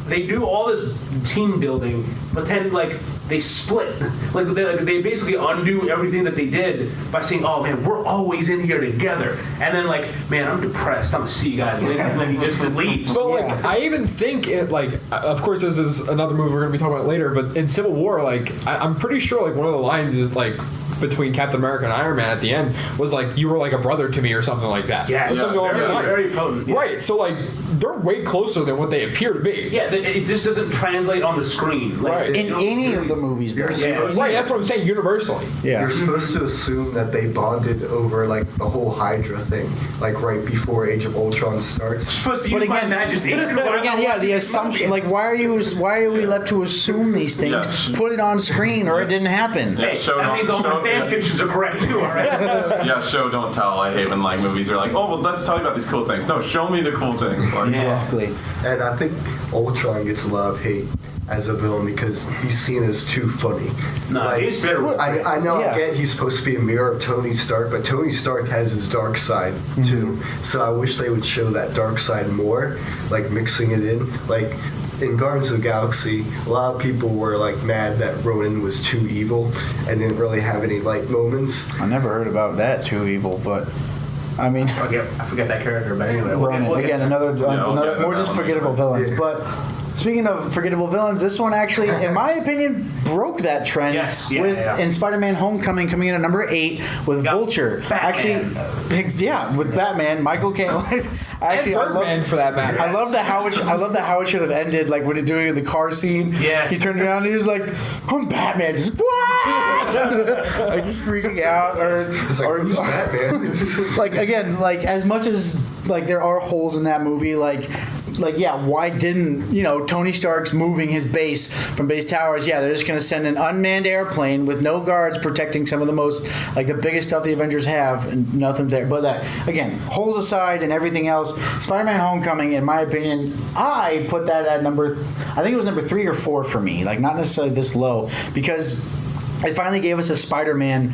they do all this team building, but then like they split. Like they basically undo everything that they did by saying, "Oh man, we're always in here together." And then like, man, I'm depressed. I'm gonna see you guys. And then he just leaves. But like, Yeah. I even think it like, of course, this is another movie we're gonna be talking about later. But in Civil War, like, I'm pretty sure like one of the lines is like between Captain America and Iron Man at the end was like, "You were like a brother to me" or something like that. Yeah, Or something along those lines. very potent. Yeah. Right. So like, they're way closer than what they appear to be. Yeah, it just doesn't translate on the screen. Like, Right. In any of the movies, though. You're supposed Right. That's what I'm saying. Universally. Yeah. You're supposed to assume that they bonded over like the whole Hydra thing, like right before Age of Ultron starts. supposed to But use my again- imagination. But again, yeah, the assumption, like, why are we left to assume these things? Yeah. Put it on screen, or it didn't happen. Yeah, Hey, show that don't- means all my show- fan fictions are correct too, all right? Yeah, show don't tell. I hate when like movies are like, "Oh, well, let's tell you about these cool things." No, show me the cool things. Like, Exactly. And I think Ultron gets a lot of hate as a villain because he's seen as too funny. No, he's better. I know Yeah. I get he's supposed to be a mirror of Tony Stark, but Tony Stark has his dark side too. So I wish they would show that dark side more, like mixing it in. Like in Guardians of the Galaxy, a lot of people were like mad that Ronan was too evil and didn't really have any light moments. I never heard about that too evil, but I mean, I forget that character, but anyway. Ronan, we'll get again, there. another get more that just one forgettable later. villains. Yeah. But speaking of forgettable villains, this one actually, in my opinion, broke that trend. Yes, yeah, with yeah. in Spider-Man: Homecoming coming in at number 8 with Got Vulture. Batman. Actually, yeah, with Batman, Michael Caine. Actually, and I love. Birdman for that matter. I love that how it should have ended, like when he's doing the car scene. Yeah. He turned around and he was like, "I'm Batman." Just what? Like just freaking out, It's like, who's Batman? like again, like as much as like there are holes in that movie, like yeah, why didn't Tony Stark's moving his base from base towers? Yeah, they're just gonna send an unmanned airplane with no guards protecting some of the most like the biggest stuff the Avengers have, and nothing's there. But that again, holes aside and everything else, Spider-Man: Homecoming, in my opinion, I put that at I think it was number 3 or 4 for me, like not necessarily this low, because it finally gave us a Spider-Man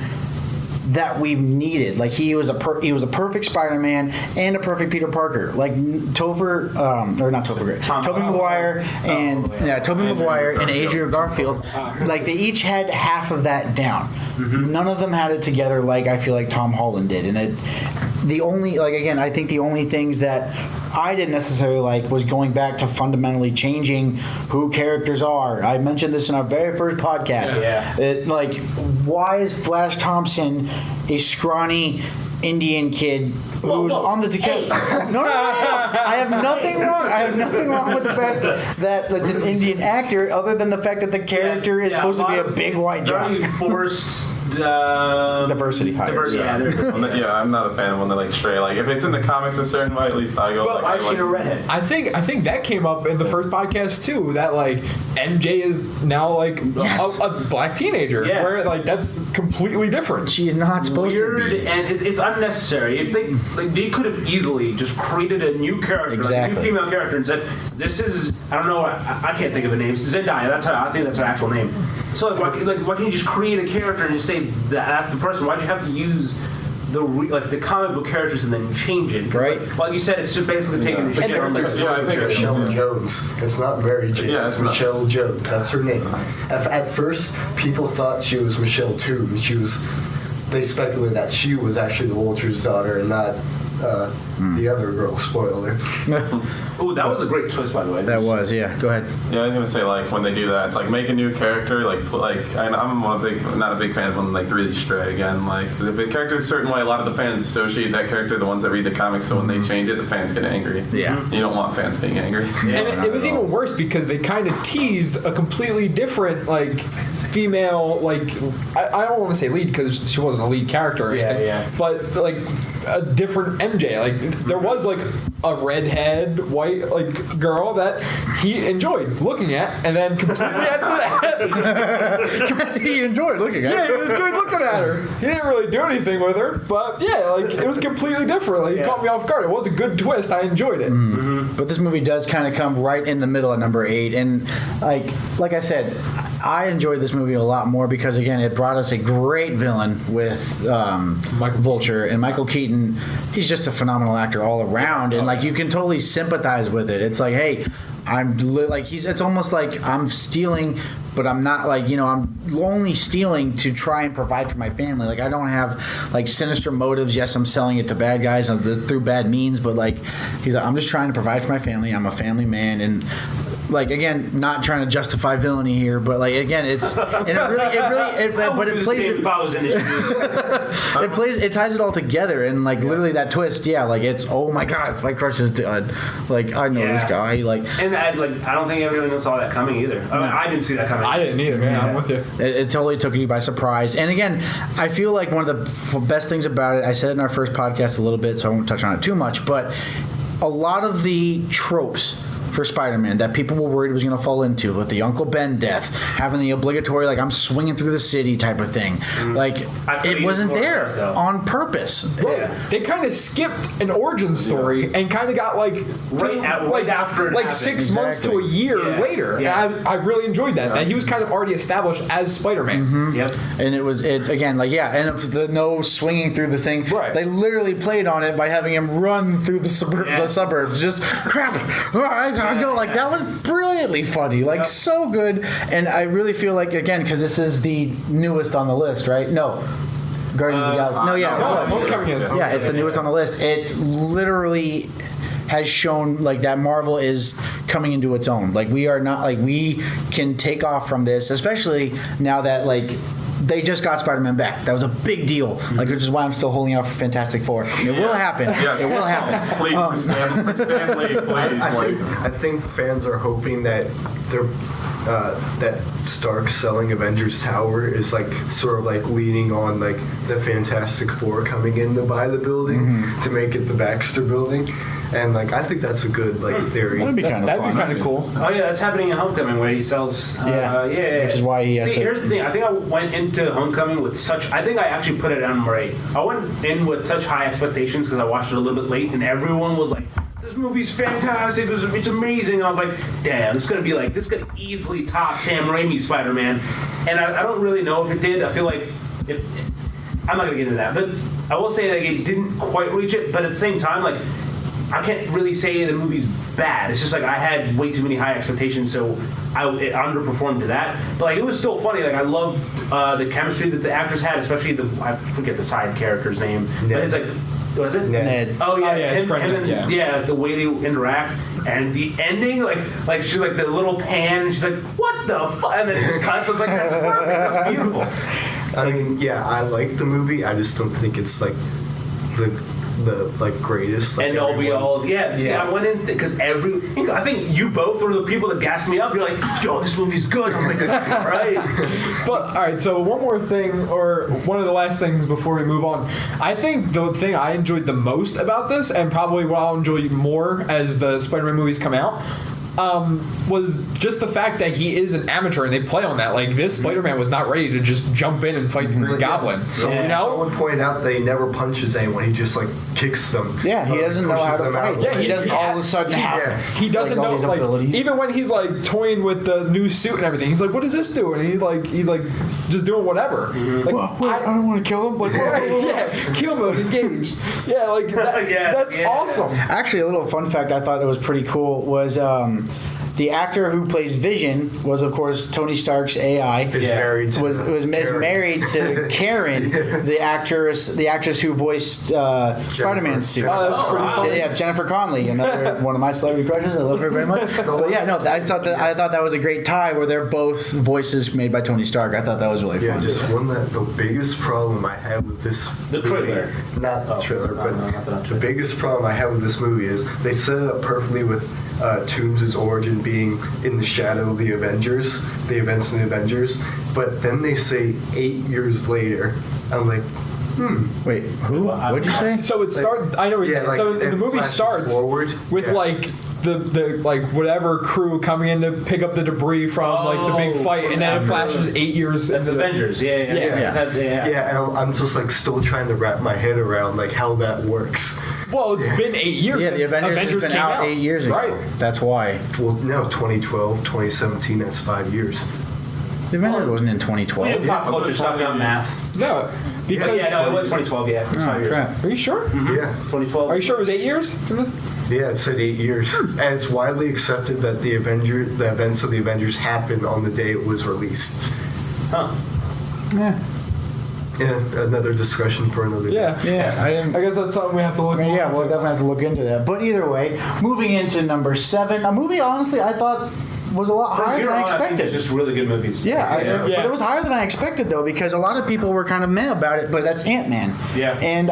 that we've needed. Like he was a perfect Spider-Man and a perfect Peter Parker. Like Tobey Maguire and Tobey Maguire and Adrian Garfield. Like they each had half of that down. None of them had it together like I feel like Tom Holland did. And I think the only things that I didn't necessarily like was going back to fundamentally changing who characters are. I mentioned this in our very first podcast. Yeah. Why is Flash Thompson a scrawny Indian kid who's whoa. on the decay. No. I have nothing wrong. I have nothing wrong with the fact that it's an Indian actor, other than the fact that the character is supposed to be a big white jock. Very forced Diversity hires. Yeah, Yeah, I'm not a fan of when they're like stray. Like if it's in the comics a certain way, at least I go. But like, why I is she a redhead? I think that came up in the first podcast too. That like MJ is now like Yes. a black teenager, Yeah. where like that's completely different. She's not supposed Weird, to be. and it's unnecessary. If they could have easily just created a new character, Exactly. like a new female character, and said, "This is I don't know, I can't think of a name. Zendaya. I think that's her actual name. So why can't you just create a character and just say that's the person? Why'd you have to use the comic book characters and then change it? 'Cause, Right. Like you said, it's just basically taking the shit from Because Yeah, I it's think- Michelle Jones. It's not Mary Jane. Yeah, it's it's not. Michelle Jones. That's her name. At first, people thought she was Michelle too. They speculated that she was actually the Vulture's daughter and not the other girl. Spoiler. Oh, that was a great twist, by the way. That was, yeah. Go ahead. Yeah, I was gonna say like when they do that, it's like make a new character. And I'm not a big fan of when like really stray again. Like 'cause if a character is a certain way, a lot of the fans associate that character, the ones that read the comics. So when they change it, the fans get angry. Yeah. You don't want fans being angry. And it was even worse because they kind of teased a completely different like female I don't want to say lead because she wasn't a lead character or anything. yeah. But like a different MJ. Like there was like a redhead white like girl that he enjoyed looking at, and then completely after that, He enjoyed looking at yeah, it. he enjoyed looking at her. He didn't really do anything with her, but yeah, like it was completely different. Like it caught me off guard. It was a good twist. I enjoyed it. But this movie does kind of come right in the middle of number 8, and like I said, I enjoyed this movie a lot more because again, it brought us a great villain with Michael Vulture and Michael Keaton. He's just a phenomenal actor all around, and like you can totally sympathize with it. It's like, hey, it's almost like I'm stealing, but I'm not I'm only stealing to try and provide for my family. Like I don't have like sinister motives. Yes, I'm selling it to bad guys through bad means, but like he's like, I'm just trying to provide for my family. I'm a family man, and like again, not trying to justify villainy here, but like again, it's and it plays it. If I was in his shoes. It ties it all together, and like literally that twist, yeah, like it's oh my god, it's my crush's dad. Like I know this guy, like. And I don't think everyone saw that coming either. I mean, I didn't see that coming. I didn't either. Yeah, I'm with you. It totally took you by surprise. And again, I feel like one of the best things about it, I said it in our first podcast a little bit, so I won't touch on it too much, but a lot of the tropes for Spider-Man that people were worried was going to fall into, with the Uncle Ben death, having the obligatory like I'm swinging through the city type of thing, like it wasn't there on purpose. Right. They kind of skipped an origin story and kind of got like Right after it happened. 6 months to a year later. Yeah. And I really enjoyed that. That he was kind of already established as Spider-Man. Yep. And the no swinging through the thing. Right. They literally played on it by having him run through the suburbs. Just crap. I go like that was brilliantly funny, like so good. And I really feel like again because this is the newest on the list, right? No. Guardians of the Galaxy. No, yeah. No, it was. Homecoming is. Yeah, it's the newest on the list. It literally has shown like that Marvel is coming into its own. Like we are not like we can take off from this, especially now that like they just got Spider-Man back. That was a big deal. Like which is why I'm still holding out for Fantastic Four. It will happen. Yes. It will happen. Please, Stan Lee, please. I think fans are hoping that they're that Stark selling Avengers Tower is like sort of like leaning on like the Fantastic Four coming in to buy the building to make it the Baxter building. And like I think that's a good like theory. That'd be kind of That'd fun. be kind of cool. Oh yeah, that's happening in Homecoming where he sells. Which is why he has See, to- here's the thing. I think I went into Homecoming with such. I think I actually put it on number 8. I went in with such high expectations because I watched it a little bit late, and everyone was like, "This movie's fantastic. It's amazing." And I was like, "Damn, this could easily top Sam Raimi's Spider-Man." And I don't really know if it did. I feel like I'm not gonna get into that, but I will say like it didn't quite reach it. But at the same time, like. I can't really say the movie's bad. It's just like I had way too many high expectations, so it underperformed to that. But like it was still funny. Like I loved the chemistry that the actors had, especially I forget the side character's name, but it's like. Was it Ned? Oh yeah, his friend, and the way they interact and the ending, like she's like the little pan, and she's like, "What the fuck?" And then it just cuts. It's like that's perfect. That's beautiful. I mean, yeah, I like the movie. I just don't think it's like the like greatest. Like, And they'll be everyone- all of, yeah. See, Yeah. I went in because I think you both were the people that gassed me up. You're like, yo, this movie's good. I was like, right. But all right, so one more thing, or one of the last things before we move on. I think the thing I enjoyed the most about this, and probably what I'll enjoy more as the Spider-Man movies come out, was just the fact that he is an amateur and they play on that. Like, this Spider-Man was not ready to just jump in and fight the Green Goblin. Yeah. You know? Someone pointed out that he never punches anyone. He just like kicks them. Yeah, he doesn't know how pushes to them out. fight. Yeah, He doesn't all of a sudden have. Yeah. He doesn't like, all know, these like, abilities. even when he's like toying with the new suit and everything, he's like, "What does this do?" And he's like just doing whatever. Like, Well, wait, I don't want to kill him. Like, yeah, kill mode engaged. Yeah, like that, Yes, that's yeah. awesome. Actually, a little fun fact I thought it was pretty cool was the actor who plays Vision was, of course, Tony Stark's AI. Is Yeah. married to Was Karen. married to Karen, the actress who voiced Spider-Man's suit. Oh, that's pretty funny. Yeah, Jennifer Connelly, another one of my celebrity crushes. I love her very much. But yeah, no, I thought that was a great tie where they're both voices made by Tony Stark. I thought that was really Yeah, fun. just one that the biggest problem I had with this The movie- trailer. not the trailer, but no, not the the trailer. biggest problem I have with this movie is they set it up perfectly with Toombs' origin being in the shadow of the Avengers, the events in the Avengers, but then they say 8 years later. I'm like, Wait, who? What'd you say? So it starts. I know. What you're Yeah, saying. So like, the it movie flashes starts forward. with Yeah. like the like whatever crew coming in to pick up the debris from like the big Oh, fight, and then it from flashes 8 years. That's into the- Avengers. Yeah. Yeah. It's had- yeah, and I'm just like still trying to wrap my head around like how that works. Well, it's been 8 years Yeah, since the Avengers has been came out 8 years ago. Right. That's why. Well, no, 2012, 2017, that's 5 years. The Avengers wasn't in We 2012. did pop culture stuff, not math. No, because Yeah, no, it was 2012. Yeah, it's 5 Oh, years. crap. Are you sure? Yeah. 2012. Are you sure it was 8 years? Yeah, it said 8 years, and it's widely accepted that the events of the Avengers happened on the day it was released. Huh. Yeah. Yeah, another discussion for another day. Yeah. Yeah, I didn't. I guess that's something we have to look. more Yeah, we'll into. definitely have to look into that. But either way, moving into number 7, a movie honestly I thought was a lot From higher here than I on, think expected. it's just really good movies. Yeah, Yeah. but it was higher than I expected though because a lot of people were kind of meh about it. But that's Ant-Man. Yeah. And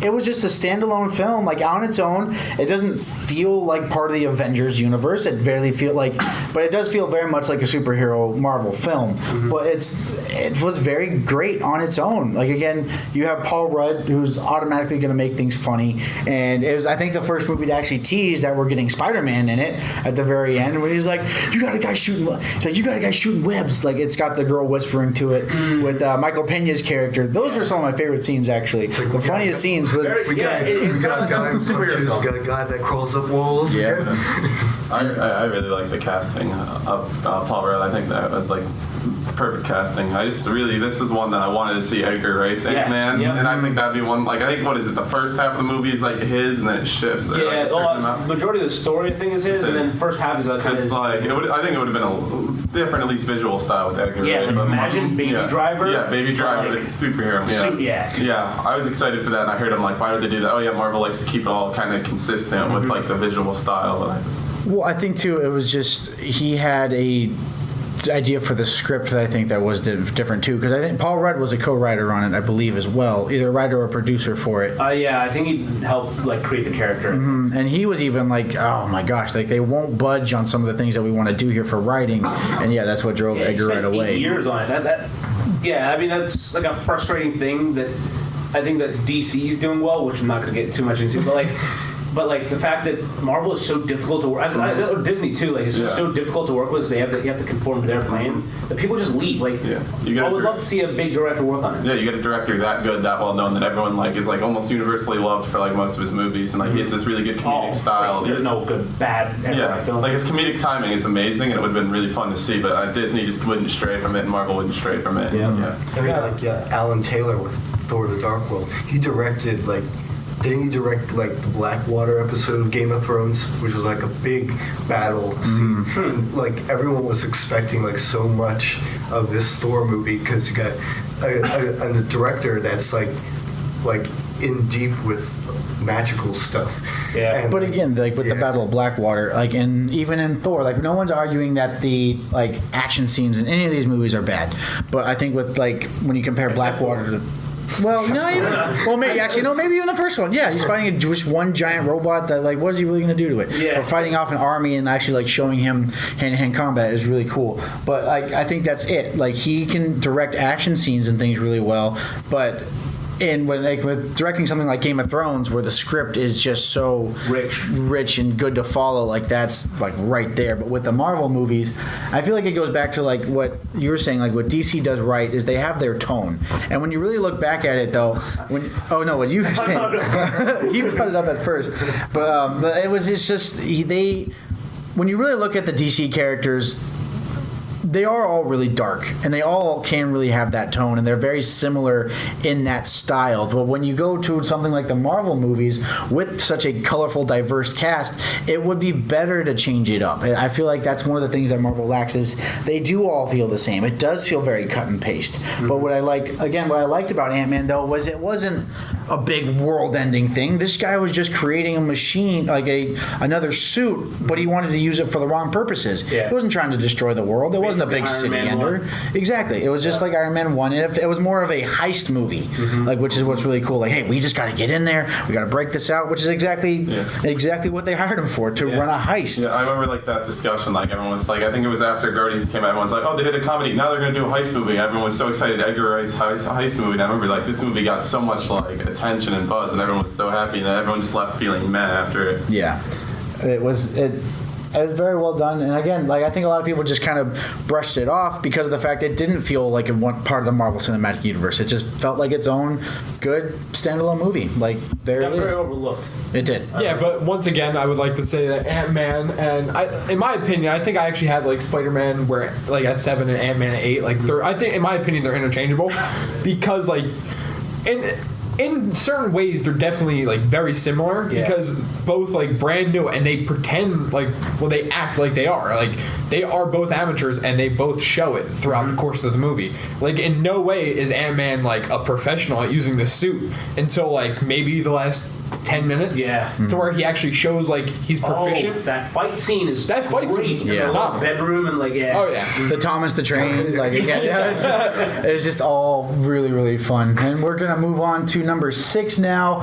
it was just a standalone film, like on its own. It doesn't feel like part of the Avengers universe. It barely feel like, but it does feel very much like a superhero Marvel film. Mm-hmm. But it was very great on its own. Like again, you have Paul Rudd, who's automatically going to make things funny, and it was I think the first movie to actually tease that we're getting Spider-Man in it at the very end, when he's like, "You got a guy shooting," he's like, "You got a guy shooting webs." Like it's got the girl whispering to it with Michael Pena's character. Those were some of my favorite scenes actually. like the we got- funnious scenes with. Very- yeah, it's we got not a guy like a who superhero punches, film. we got a guy that crawls up walls. we Yeah. got- I really like the casting of Paul Rudd. I think that was like perfect casting. This is one that I wanted to see Edgar Wright's Yes, Ant-Man, yep. and I think that'd be one. Like I think what is it? The first half of the movie is like his, and then it shifts. Or like Yeah, a certain amount. majority of the story thing is his, and then first half is Because his. like I think it would have been a different, at least visual style with Edgar Yeah, Wright. like but imagine Baby yeah. Driver, Yeah, Baby Driver, like, like, superhero. Yeah. yeah. I was excited for that, and I heard him like, why would they do that? Oh yeah, Marvel likes to keep it all kind of consistent with like the visual style. Well, I think too, it was just he had a idea for the script that I think that was different too, because I think Paul Rudd was a co-writer on it, I believe as well, either writer or producer for it. Yeah, I think he helped like create the character. And he was even like, "Oh my gosh, like they won't budge on some of the things that we want to do here for writing," and yeah, that's what drove Yeah, he Edgar spent right away. 8 years on it. Yeah, I mean that's like a frustrating thing that I think that DC is doing well, which I'm not going to get too much into, but like the fact that Marvel is so difficult to work, or Disney too, like it's just Yeah. so difficult to work with because you have to conform to their plans. That people just leave. Like Yeah. You gotta I would do love it. to see a big director work on it. Yeah, you get a director that good, that well known, that everyone like is like almost universally loved for like most of his movies, and like he has this really good comedic style. There's no good, bad Yeah, film. like his comedic timing is amazing, and it would have been really fun to see. But Disney just wouldn't stray from it, and Marvel wouldn't stray from it. Yeah. I mean, like Alan Taylor with Thor: The Dark World. He directed like. Didn't he direct like the Blackwater episode of Game of Thrones, which was like a big battle scene? And, like everyone was expecting like so much of this Thor movie because you got a director that's like in deep with magical stuff. Yeah. And, But again, like with the yeah. Battle of Blackwater, like even in Thor, like no one's arguing that the like action scenes in any of these movies are bad. But I think with like when you compare Except Blackwater to Well, no, well, maybe actually, no, maybe even the first one. Yeah, he's fighting just one giant robot that, like, what is he really going to do to it? Yeah. Or fighting off an army and actually, like, showing him hand-to-hand combat is really cool. But I think that's it. Like, he can direct action scenes and things really well, but. And with directing something like Game of Thrones, where the script is just so rich and good to follow, like that's like right there. But with the Marvel movies, I feel like it goes back to like what you were saying, like what DC does right is they have their tone. And when you really look back at it, though, what you were saying, he brought it up at first, but it's just when you really look at the DC characters. They are all really dark, and they all can really have that tone, and they're very similar in that style. But when you go to something like the Marvel movies with such a colorful, diverse cast, it would be better to change it up. I feel like that's one of the things that Marvel lacks is they do all feel the same. It does feel very cut and paste. Mm-hmm. But what I liked about Ant-Man, though, was it wasn't a big world-ending thing. This guy was just creating a machine, like another suit, but he wanted to use it for the wrong purposes. Yeah. He wasn't trying to destroy the world. It wasn't a big city ender. Exactly. It was just like Iron Man 1. And it was more of a heist movie, like which is what's really cool. Like, hey, we just got to get in there. We got to break this out, which is exactly what they hired him for, to run a heist. Yeah, I remember like that discussion. Like everyone was like, I think it was after Guardians came out. Everyone's like, oh, they did a comedy. Now they're going to do a heist movie. Everyone was so excited. Edgar Wright's heist movie. And I remember like this movie got so much like attention and buzz, and everyone was so happy, and everyone just left feeling meh after it. Yeah, it was very well done, and again, like I think a lot of people just kind of brushed it off because of the fact it didn't feel like in one part of the Marvel Cinematic Universe. It just felt like its own good standalone movie. Like there it is. Very overlooked. It did. Yeah, but once again, I would like to say that Ant-Man, and in my opinion, I think I actually had like Spider-Man where like at 7 and Ant-Man at 8. Like I think in my opinion they're interchangeable because like in certain ways they're definitely like very similar because both like brand new and they pretend like they act like they are both amateurs and they both show it throughout the course of the movie. Like in no way is Ant-Man like a professional at using the suit until like maybe the last 10 minutes to where he actually shows like he's proficient. That fight scene is great. The bedroom and like the Thomas the Train it's just all really, really fun. And we're gonna move on to number 6 now.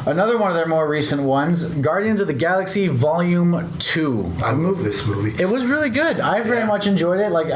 Another one of their more recent ones, Guardians of the Galaxy Volume 2. I love this movie. It was really good. I very much enjoyed it. Like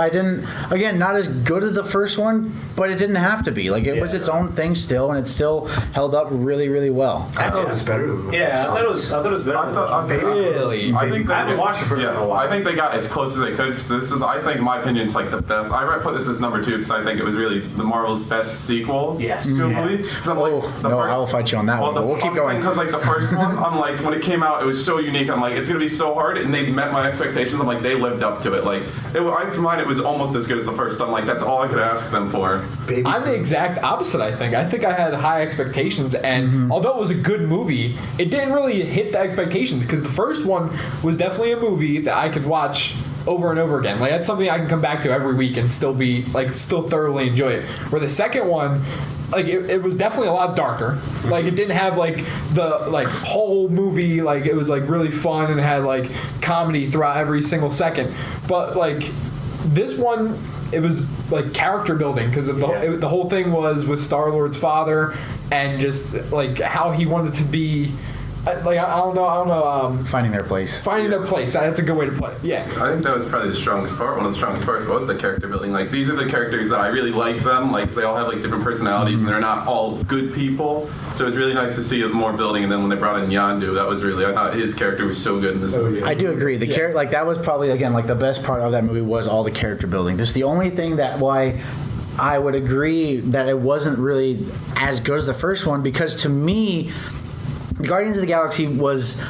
not as good as the first one, but it didn't have to be. Like it was its own thing still, and it still held up really, really well. I thought it was better than the I thought it was better. Really? I think I haven't watched the first one in a while. I think they got as close as they could because this is, I think, my opinion, it's like the best. I put this as number 2 because I think it was really the Marvel's best sequel to a movie. I will fight you on that one. But we'll keep going. Because like the first one, I'm like, when it came out, it was so unique. I'm like, it's gonna be so hard, and they met my expectations. I'm like, they lived up to it. Like, to mine, it was almost as good as the first. I'm like, that's all I could ask them for. I'm the exact opposite. I think I had high expectations, and although it was a good movie, it didn't really hit the expectations because the first one was definitely a movie that I could watch over and over again. Like that's something I can come back to every week and still thoroughly enjoy it. Where the second one, like it was definitely a lot darker. Like it didn't have like the like whole movie, like it was like really fun and had like comedy throughout every single second. But like this one, it was like character building because the whole thing was with Star-Lord's father and just like how he wanted to be. Like I don't know. Finding their place. That's a good way to put it. Yeah. I think that was probably the strongest part. One of the strongest parts was the character building. Like these are the characters that I really like them. Like they all have like different personalities and they're not all good people. So it was really nice to see more building. And then when they brought in Yondu, I thought his character was so good in this movie. I do agree. The character, like that was probably again like the best part of that movie was all the character building. Just the only thing that why I would agree that it wasn't really as good as the first one because to me. Guardians of the Galaxy was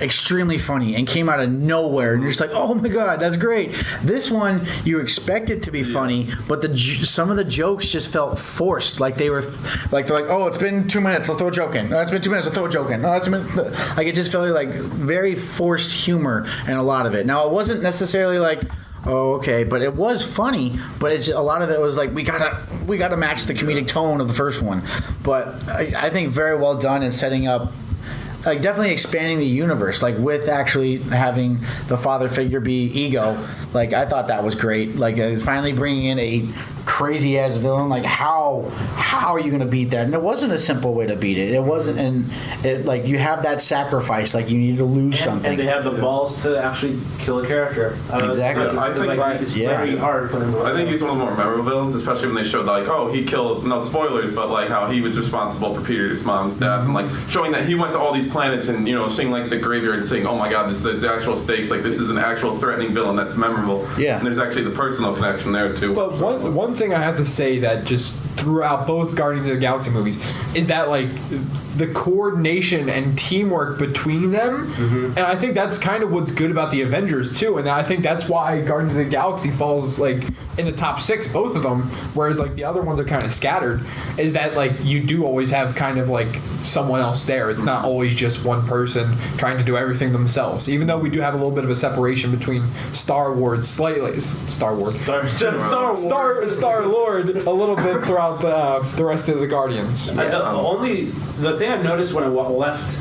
extremely funny and came out of nowhere and you're just like, oh my god, that's great. This one you expect it to be funny, but some of the jokes just felt forced. Like they're like, oh, it's been 2 minutes, let's throw a joke in. Oh, it's been 2 minutes, let's throw a joke in. Oh, like it just felt like very forced humor in a lot of it. Now it wasn't necessarily like, oh, okay, but it was funny. But a lot of it was like we gotta match the comedic tone of the first one. But I think very well done in setting up, like definitely expanding the universe, like with actually having the father figure be Ego. Like I thought that was great. Like finally bringing in a crazy ass villain. Like how are you gonna beat that? And it wasn't a simple way to beat it. It wasn't, and it like you have that sacrifice. Like you need to lose something. And they have the balls to actually kill a character. Exactly. It's, I think- like, it's yeah. very hard for them to I think he's one of the more memorable villains, especially when they showed like, oh, he killed, no spoilers, but like how he was responsible for Peter's mom's death, and like showing that he went to all these planets and seeing like the graveyard and saying, oh my god, this is the actual stakes, like this is an actual threatening villain that's memorable. Yeah. And there's actually the personal connection there too. But one thing I have to say that just throughout both Guardians of the Galaxy movies is that like the coordination and teamwork between them, and I think that's kind of what's good about the Avengers too, and I think that's why Guardians of the Galaxy falls like in the top 6, both of them, whereas like the other ones are kind of scattered, is that like you do always have kind of like someone else there. It's not always just one person trying to do everything themselves, even though we do have a little bit of a separation between Star-Lord a little bit throughout the rest of the Guardians. The thing I've noticed when I left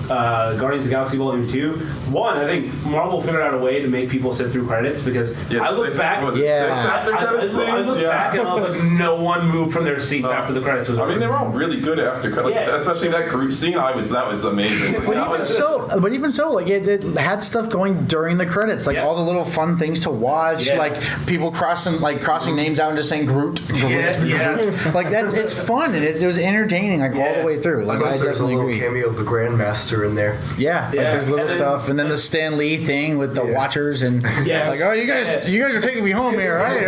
Guardians of the Galaxy Volume 2, one, I think Marvel figured out a way to make people sit through credits because I look back. Was it Yeah. 6 after I credit scenes? look back and I was like, no one moved from their seats after the credits was over. I mean, they were all really good after credit, like, Yeah. especially that group scene. That was amazing. Like, that was- But even so, like it had stuff going during the credits, like Yeah. all the little fun things to watch, Yeah. like people crossing names out and just saying Groot. Yeah. Like it fun and it was entertaining like all the way through. Like Unless I there's a definitely little agree. cameo of the Grandmaster in there. Yeah, like Yeah. there's little And then- stuff, and then the Stan Lee thing with the Watchers, and Yes. like, oh, you guys are taking me home here, right?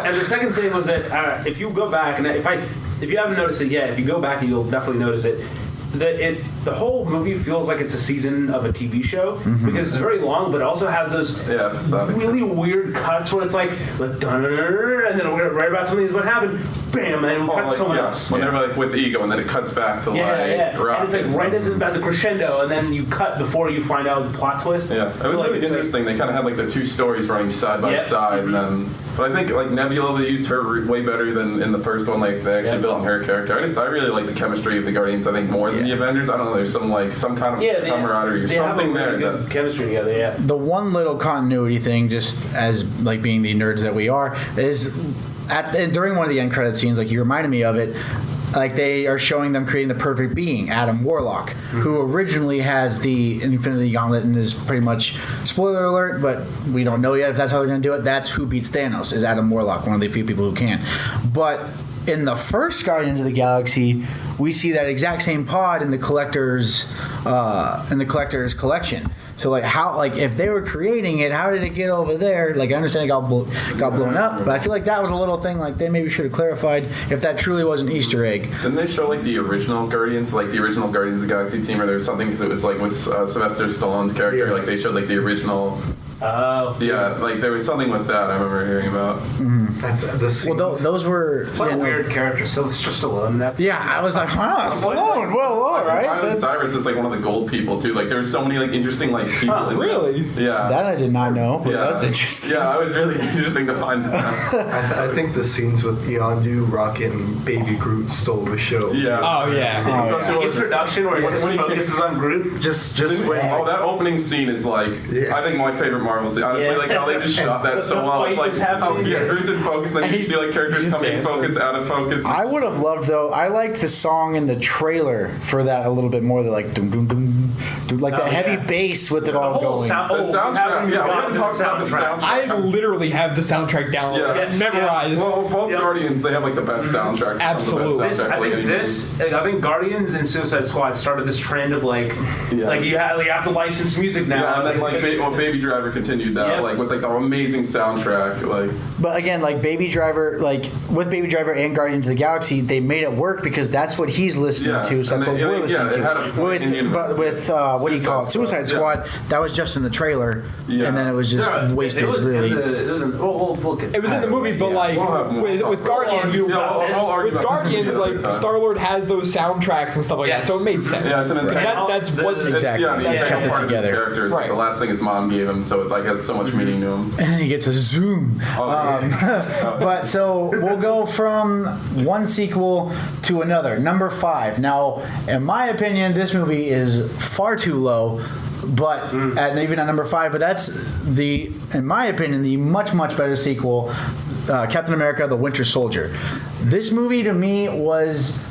And the second thing was that if you go back and if you haven't noticed it yet, if you go back, you'll definitely notice it. The whole movie feels like it's a season of a TV show because it's very long, but it also has those Yeah, it's not really weird cuts where it's like dun, and then right about something that's what happened, bam, and we cut to someone else. When they're like with Ego, and then it cuts back to Yeah. Rocket. And it's like right as it's about the crescendo, and then you cut before you find out the plot twist. Yeah, it was So, like, really it's interesting. They kind of had like the two stories running side by Yeah. side, and then. But I think like Nebula, they used her way better than in the first one. Like they actually built on her character. I really like the chemistry of the Guardians. I think more than the Avengers. I don't know. There's some kind of Yeah, camaraderie or they have something a there. really good chemistry together. Yeah. The one little continuity thing, just as like being the nerds that we are, is during one of the end credit scenes, like you reminded me of it. Like they are showing them creating the perfect being, Adam Warlock, who originally has the Infinity Gauntlet and is pretty much, spoiler alert, but we don't know yet if that's how they're going to do it. That's who beats Thanos, is Adam Warlock, one of the few people who can. But in the first Guardians of the Galaxy, we see that exact same pod in the collector's collection. So if they were creating it, how did it get over there? Like I understand it got blown up, but I feel like that was a little thing. Like they maybe should have clarified if that truly was an Easter egg. Didn't they show like the original Guardians, like the original Guardians of the Galaxy team, or there was something because it was like with Sylvester Stallone's character, Yeah. like they showed like the original. Oh. Yeah, like there was something with that I remember hearing about. The scenes, Well, those were What a weird character, Sylvester Stallone. That Yeah, I was like, Stallone. Well, all right. Miley Cyrus is like one of the gold people too. Like there was so many like interesting like people. in there. Really? Yeah. That I did not know, but yeah. that's interesting. Yeah, it was really interesting to find that. I think the scenes with Yondu, Rocket, and Baby Groot stole the show. Yeah. Oh yeah. Especially when- introduction where it when just he focuses on Groot. Just when Oh, that opening scene is like, Yeah. I think my favorite Marvel scene. Honestly, Yeah. like how they just shot that so The well. fight Like was how happening. Groot's in focus, then you see like characters just coming in dances. focus, out of focus. I would have loved though. I liked the song in the trailer for that a little bit more. They're like dum dum dum, dum, like Oh, that heavy yeah. bass with it The all whole going. sound. The Oh, soundtrack, haven't yeah, we gotten haven't to talked about the soundtrack. I literally have the soundtrack downloaded Yeah. and memorized. Well, both Yep. Guardians, they have like the best soundtrack. Absolutely. I think Guardians and Suicide Squad started this trend of like you have to license music now. Yeah, and then like Baby Driver continued that, Yeah. like with like the amazing soundtrack, like. But again, like Baby Driver, like with Baby Driver and Guardians of the Galaxy, they made it work because that's what he's listening Yeah, to. So and that's what they- we're yeah, listening it had a to. point in universe. But with what do you call it? Suicide Squad. That was just in the trailer, Yeah. and then it was just wasted. It was Really. It was in the movie, but like We'll have more. with Guardians, Yeah, I'll argue with about Guardians, that like another time. Star Lord has those soundtracks and stuff like that, so it made sense. Yeah, it's an 'Cause that's what Exactly. Yeah, the Kept integral it part of his together. character is like the Right. last thing his mom gave him, so it like has so much meaning to him. And then he gets a zoom. But so we'll go from one sequel to another. Number 5. Now, in my opinion, this movie is far too low. But even at number 5, but that's in my opinion, the much better sequel Captain America: The Winter Soldier. This movie to me was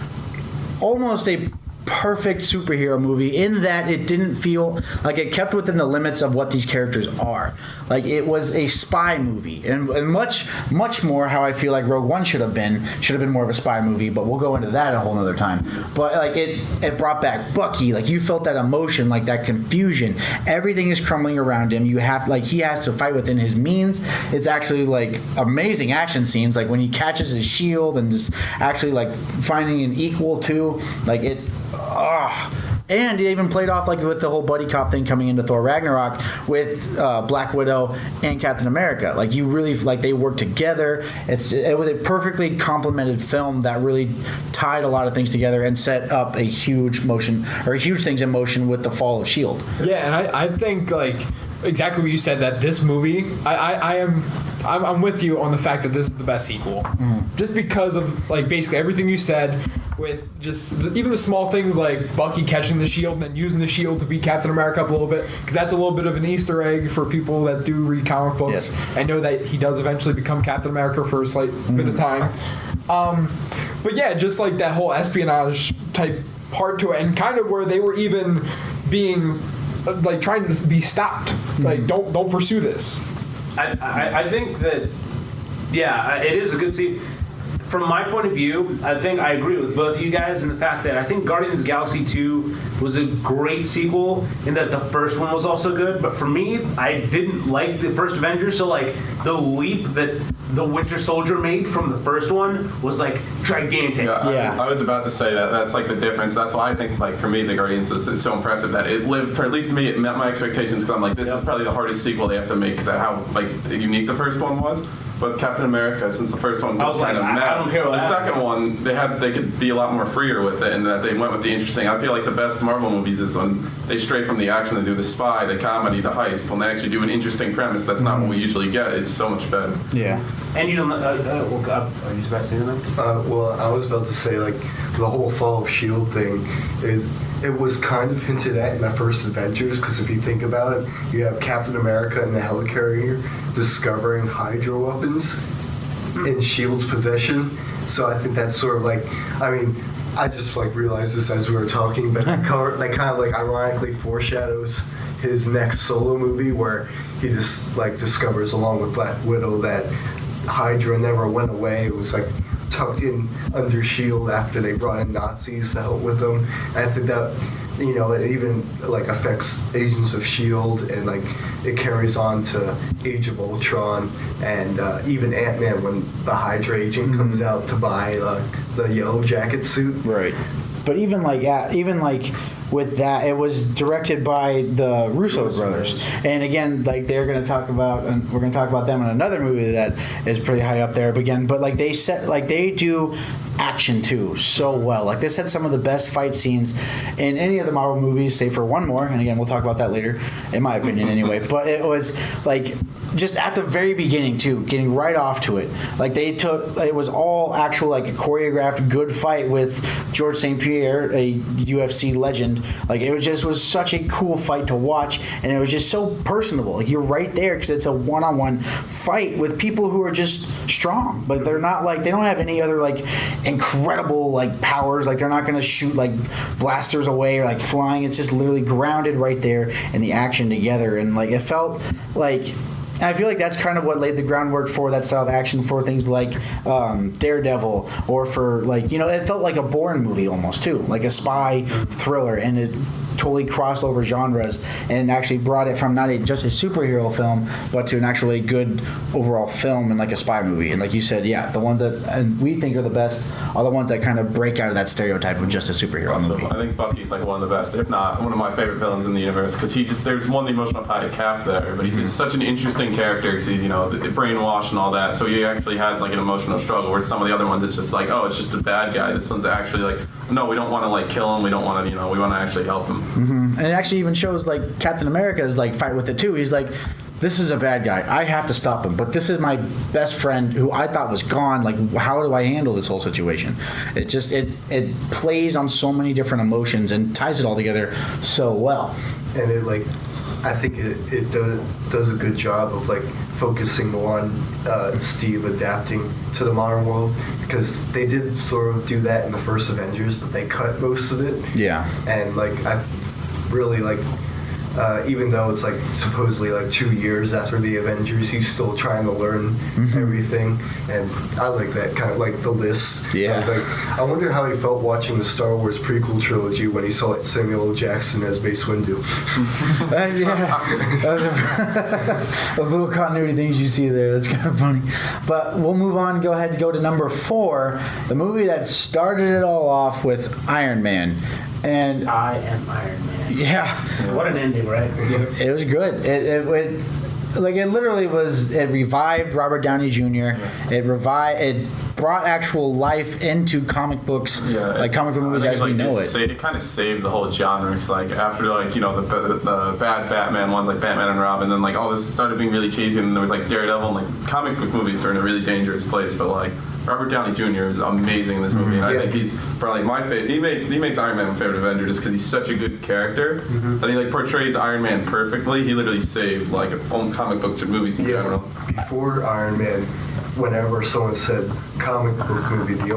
almost a perfect superhero movie in that it didn't feel like it kept within the limits of what these characters are. Like it was a spy movie, and much more how I feel like Rogue One should have been more of a spy movie. But we'll go into that a whole nother time. But like it brought back Bucky. Like you felt that emotion, like that confusion. Everything is crumbling around him. He has to fight within his means. It's actually like amazing action scenes, like when he catches his shield and just actually like finding an equal to like it. And he even played off like with the whole buddy cop thing coming into Thor Ragnarok with Black Widow and Captain America. Like you really like they worked together. It was a perfectly complemented film that really tied a lot of things together and set up a huge things in motion with the fall of S.H.I.E.L.D. Yeah, and I think like exactly what you said, that this movie I'm with you on the fact that this is the best sequel, just because of like basically everything you said, with just even the small things like Bucky catching the shield and then using the shield to beat Captain America up a little bit, because that's a little bit of an Easter egg for people that do read comic books. Yes. I know that he does eventually become Captain America for a slight bit of time, but yeah, just like that whole espionage type part to it, and kind of where they were even being like trying to be stopped, like don't pursue this. I think that, yeah, it is a good scene. From my point of view, I think I agree with both of you guys in the fact that I think Guardians of the Galaxy 2 was a great sequel in that the first one was also good. But for me, I didn't like the first Avengers, so like the leap that the Winter Soldier made from the first one was like gigantic. Yeah. I was about to say that. That's like the difference. That's why I think, like, for me, the Guardians is so impressive that it lived, for at least me, it met my expectations, because I'm like, this is probably the hardest sequel they have to make because of how like unique the first one was. But Captain America, since the first one was kind of mad, I don't care what the happens. second one they could be a lot more freer with it, and that they went with the interesting. I feel like the best Marvel movies is when they stray from the action and do the spy, the comedy, the heist. When they actually do an interesting premise, that's not what we usually get. It's so much better. Yeah. And you don't. Are you supposed to say anything? Well, I was about to say, like, the whole fall of S.H.I.E.L.D. thing it was kind of hinted at in the first Avengers, because if you think about it, you have Captain America and the helicarrier discovering Hydra weapons in S.H.I.E.L.D.'s possession. So I think that's sort of like, I mean, I just like realized this as we were talking, but that kind of like ironically foreshadows his next solo movie, where he just like discovers along with Black Widow that Hydra never went away. It was like tucked in under S.H.I.E.L.D. after they brought in Nazis to help with them. And I think that, you know, it even like affects Agents of S.H.I.E.L.D. and like it carries on to Age of Ultron and even Ant-Man when the Hydra agent comes out to buy the yellow jacket suit. Right. But even with that, it was directed by the Russo brothers, and again, like they're going to talk about, and we're going to talk about them in another movie that is pretty high up there. But again, they do action too so well. Like this had some of the best fight scenes in any of the Marvel movies, save for one more. And again, we'll talk about that later, in my opinion, anyway. But it was like just at the very beginning too, getting right off to it. Like it was all actual like a choreographed good fight with George St. Pierre, a UFC legend. Like it was such a cool fight to watch, and it was just so personable. Like you're right there because it's a one-on-one fight with people who are just strong, but they're not like, they don't have any other like incredible like powers. Like they're not going to shoot like blasters away or like flying. It's just literally grounded right there in the action together, and like it felt like. And I feel like that's kind of what laid the groundwork for that style of action for things like Daredevil, or for like, you know, it felt like a Bourne movie almost too, like a spy thriller, and it totally crossed over genres and actually brought it from not just a superhero film, but to an actually good overall film and like a spy movie. And like you said, yeah, the ones that and we think are the best are the ones that kind of break out of that stereotype of just a superhero movie. I think Bucky's like one of the best, if not one of my favorite villains in the universe, because there's one, the emotional tie to Cap there, but he's just such an interesting character because he's, you know, brainwashed and all that, so he actually has like an emotional struggle, where some of the other ones it's just like, oh, it's just a bad guy. This one's actually like, no, we don't want to like kill him, we don't want to, you know, we want to actually help him. And it actually even shows like Captain America's like fight with it too. He's like, this is a bad guy, I have to stop him, but this is my best friend who I thought was gone. Like, how do I handle this whole situation? It just it plays on so many different emotions and ties it all together so well. And it like I think it does a good job of like focusing more on Steve adapting to the modern world, because they did sort of do that in the first Avengers, but they cut most of it. Yeah. And like I really like, even though it's like supposedly like 2 years after the Avengers, he's still trying to learn everything, and I like that kind of like the list. Yeah. Like, I wonder how he felt watching the Star Wars prequel trilogy when he saw Samuel L. Jackson as Mace Windu. Those little continuity things you see there, that's kind of funny. But we'll move on, go ahead and go to number 4, the movie that started it all off with Iron Man. And I am Iron Man. yeah, What an ending, right? it was good. It literally was. It revived Robert Downey Jr. It brought actual life into comic books, like comic book movies as we know it. It kind of saved the whole genre. It's like after like the bad Batman ones like Batman and Robin, then like all this started being really cheesy, and there was like Daredevil, and like comic book movies are in a really dangerous place. But like Robert Downey Jr. is amazing in this movie, and I think he's probably my favorite. He makes Iron Man my favorite Avenger just because he's such a good character that he like portrays Iron Man perfectly. He literally saved like comic book movies in general. Before Iron Man, whenever someone said comic book movie, the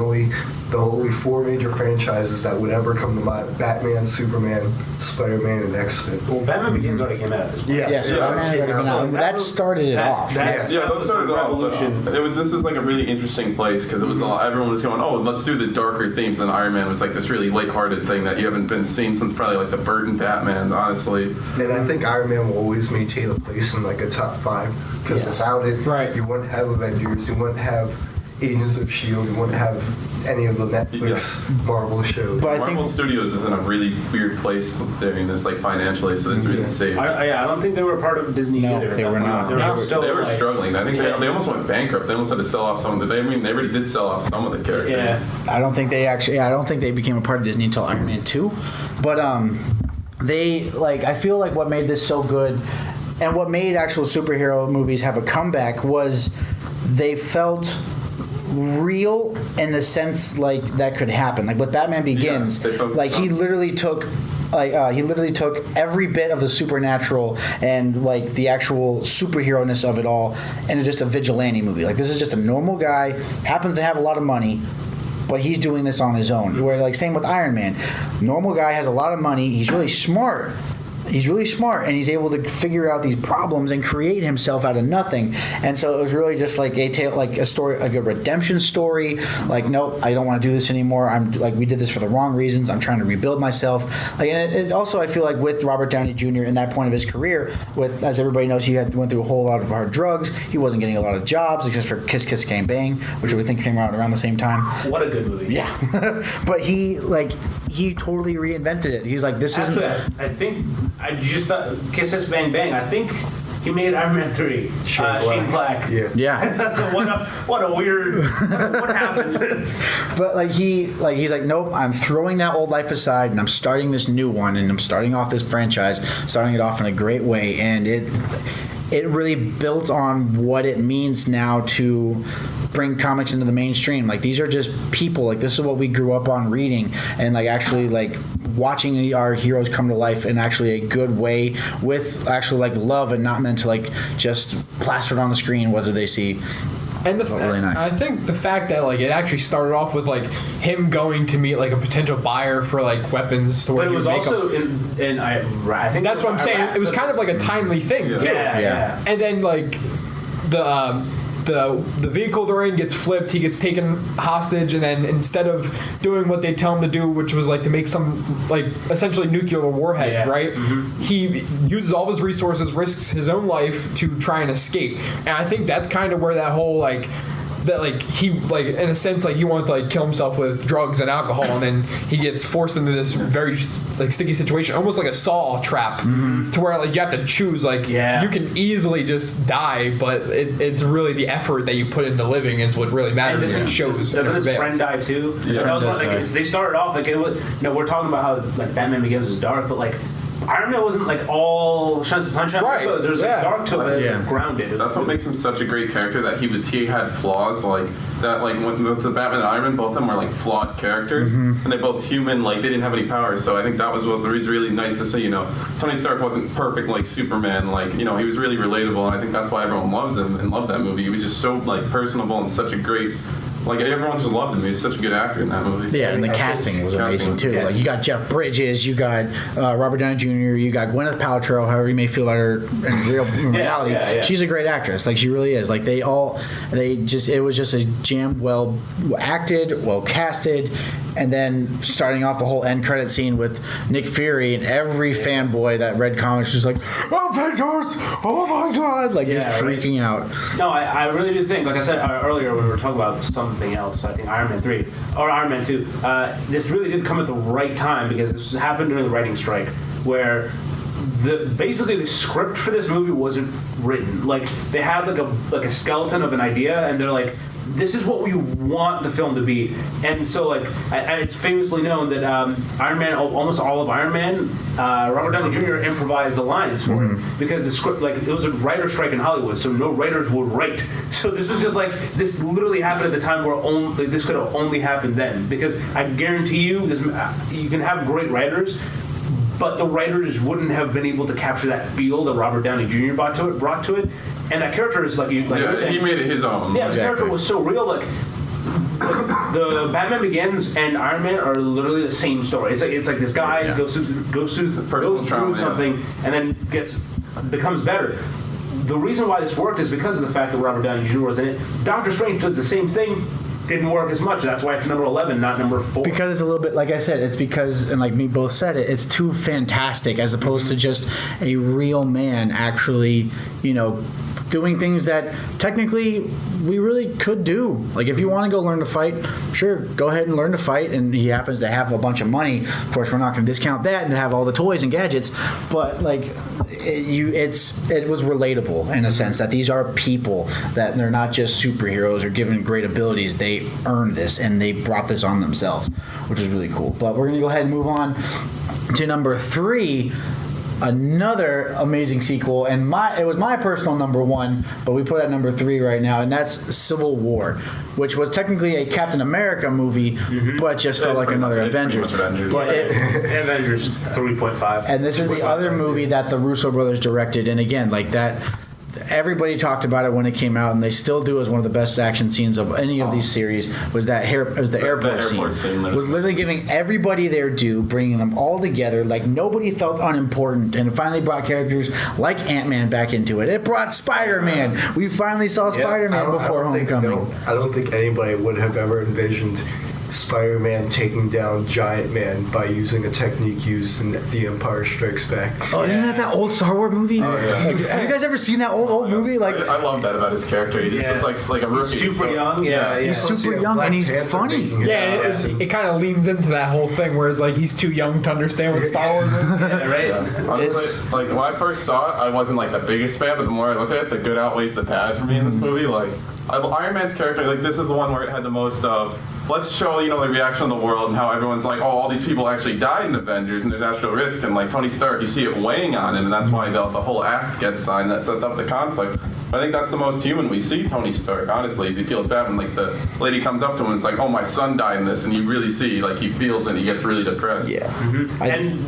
only 4 major franchises that would ever come to mind: Batman, Superman, Spider-Man, and X-Men. Well, Batman Begins already came out at this point. Yeah, so Batman already came out. That started it off. Those started the off. revolution. This was like a really interesting place because it was all everyone was going, oh, let's do the darker themes, and Iron Man was like this really lighthearted thing that you haven't been seen since probably like the Burton Batman, honestly. And I think Iron Man will always maintain a place in like a top 5, because without it, you wouldn't have Avengers, you wouldn't have Agents of S.H.I.E.L.D., you wouldn't have any of the Netflix Marvel shows. But I Marvel think Studios is in a really weird place during this, like financially, so this really saved. I don't think they were part of Disney No, either. they were not. They were struggling. I think they almost went bankrupt. They almost had to sell off some of the. They already did sell off some of the characters. Yeah. I don't think they became a part of Disney until Iron Man 2. But I feel like what made this so good and what made actual superhero movies have a comeback was they felt real in the sense like that could happen. Like with Batman Begins, he literally took every bit of the supernatural and like the actual superhero-ness of it all into just a vigilante movie. Like this is just a normal guy, happens to have a lot of money, but he's doing this on his own. Where like same with Iron Man, normal guy has a lot of money, he's really smart. He's really smart, and he's able to figure out these problems and create himself out of nothing. And so it was really just like a story, like a redemption story. Like, nope, I don't want to do this anymore. We did this for the wrong reasons. I'm trying to rebuild myself. Like, and it also, I feel like with Robert Downey Jr. in that point of his career, as everybody knows, he went through a whole lot of hard drugs. He wasn't getting a lot of jobs except for Kiss Kiss Bang Bang, which we think came out around the same time. What a good movie. Yeah, but he totally reinvented it. He was like, this isn't. I think I just thought Kiss Kiss Bang Bang. I think he made Iron Man 3. Shane Black. Yeah. what a weird. What happened? But he's like, nope, I'm throwing that old life aside and I'm starting this new one, and I'm starting off this franchise, starting it off in a great way, and it really built on what it means now to bring comics into the mainstream. Like these are just people. Like this is what we grew up on reading, and like actually like watching our heroes come to life in actually a good way with actually like love and not meant to like just plastered on the screen whether they see. And really nice. I think the fact that like it actually started off with like him going to meet like a potential buyer for like weapons to where But it was also I think that's what I'm saying. It was kind of like a timely thing too. Yeah. And then like the vehicle they're in gets flipped. He gets taken hostage, and then instead of doing what they tell him to do, which was like to make some like essentially nuclear warhead, right? Mm-hmm. He uses all of his resources, risks his own life to try and escape. And I think that's kind of where that whole like that like he like in a sense like he wanted to like kill himself with drugs and alcohol, and then he gets forced into this very like sticky situation, almost like a Saw trap, to where like you have to choose. Like you can easily just die, but it's really the effort that you put into living is what really matters, and it shows. Doesn't his friend die too? His friend does die. They started off like it was. We're talking about how like Batman Begins is dark, but like Iron Man wasn't like all sunshine. Right, There was yeah. like dark to it, but it was Yeah. like grounded. That's what makes him such a great character. That he had flaws like that. Like with the Batman and Iron Man, both of them were like flawed characters, and they both human. Like they didn't have any powers. So I think that was what was really nice to see. Tony Stark wasn't perfect like Superman. Like he was really relatable, and I think that's why everyone loves him and loved that movie. He was just so like personable and such a great. Like everyone just loved him. He's such a good actor in that movie. Yeah, and the casting was amazing too. Yeah. Like you got Jeff Bridges, you got Robert Downey Jr., you got Gwyneth Paltrow. However you may feel about her in reality, yeah. she's a great actress. Like she really is. Like it was just a jammed, well acted, well casted, and then starting off the whole end credit scene with Nick Fury and every fanboy that read comics was like, "Oh, Avengers! Oh my God!" Like Yeah, just right. freaking out. No, I really do think, like I said earlier when we were talking about something else, I think Iron Man 3 or Iron Man 2, this really did come at the right time because this happened during the writing strike where basically the script for this movie wasn't written. Like they had like a skeleton of an idea and they're like, this is what we want the film to be. And so like it's famously known that Iron Man, almost all of Iron Man, Robert Downey Jr. improvised the lines for him because the script, like it was a writer strike in Hollywood, so no writers would write. So this was just like, this literally happened at the time where this could have only happened then, because I guarantee you you can have great writers, but the writers wouldn't have been able to capture that feel that Robert Downey Jr. brought to it. And that character is like you were saying, he made it his own. yeah, the Exactly. character was so real. Like the Batman Begins and Iron Man are literally the same story. It's like this guy Yeah. goes Personal trauma, through something and then becomes better. The reason why this worked is because of the fact that Robert Downey Jr. was in it. Doctor Strange does the same thing. Didn't work as much. That's why it's number 11, not number 4. Because it's a little bit, like I said, it's because, and like me both said it, it's too fantastic as opposed to just a real man actually, doing things that technically we really could do. Like if you want to go learn to fight, sure, go ahead and learn to fight. And he happens to have a bunch of money. Of course, we're not going to discount that and have all the toys and gadgets. But like, it was relatable in a sense that these are people that they're not just superheroes or given great abilities. They earned this and they brought this on themselves, which is really cool. But we're going to go ahead and move on to number 3. Another amazing sequel, and it was my personal number 1, but we put it at number 3 right now, and that's Civil War, which was technically a Captain America movie, but just felt like another Avengers. But Avengers 3.5. and this is the other movie that the Russo brothers directed, and again, like that, everybody talked about it when it came out, and they still do as one of the best action scenes of any of these series. Was the airport scene? Was literally giving everybody their due, bringing them all together. Like nobody felt unimportant, and it finally brought characters like Ant-Man back into it. It brought Spider-Man. We finally saw Spider-Man before Homecoming. I don't think anybody would have ever envisioned Spider-Man taking down Giant Man by using a technique used in The Empire Strikes Back. Oh, isn't that old Star Wars movie? yeah. Like, have you guys ever seen that old movie? Like I love that about his character. He's just like a rookie. Super young, yeah. he's super young and he's funny. Yeah, it kind of leans into that whole thing, whereas like he's too young to understand what Star Wars is. Yeah, right? Honestly, like when I first saw it, I wasn't like the biggest fan, but the more I look at it, the good outweighs the bad for me in this movie. Like Iron Man's character, like this is the one where it had the most of. Let's show the reaction of the world and how everyone's like, oh, all these people actually died in Avengers and there's actual risk, and like Tony Stark, you see it weighing on him, and that's why the whole act gets signed that sets up the conflict. I think that's the most human we see Tony Stark. Honestly, as he feels bad when like the lady comes up to him and it's like, oh, my son died in this, and you really see like he feels it and he gets really depressed. Yeah.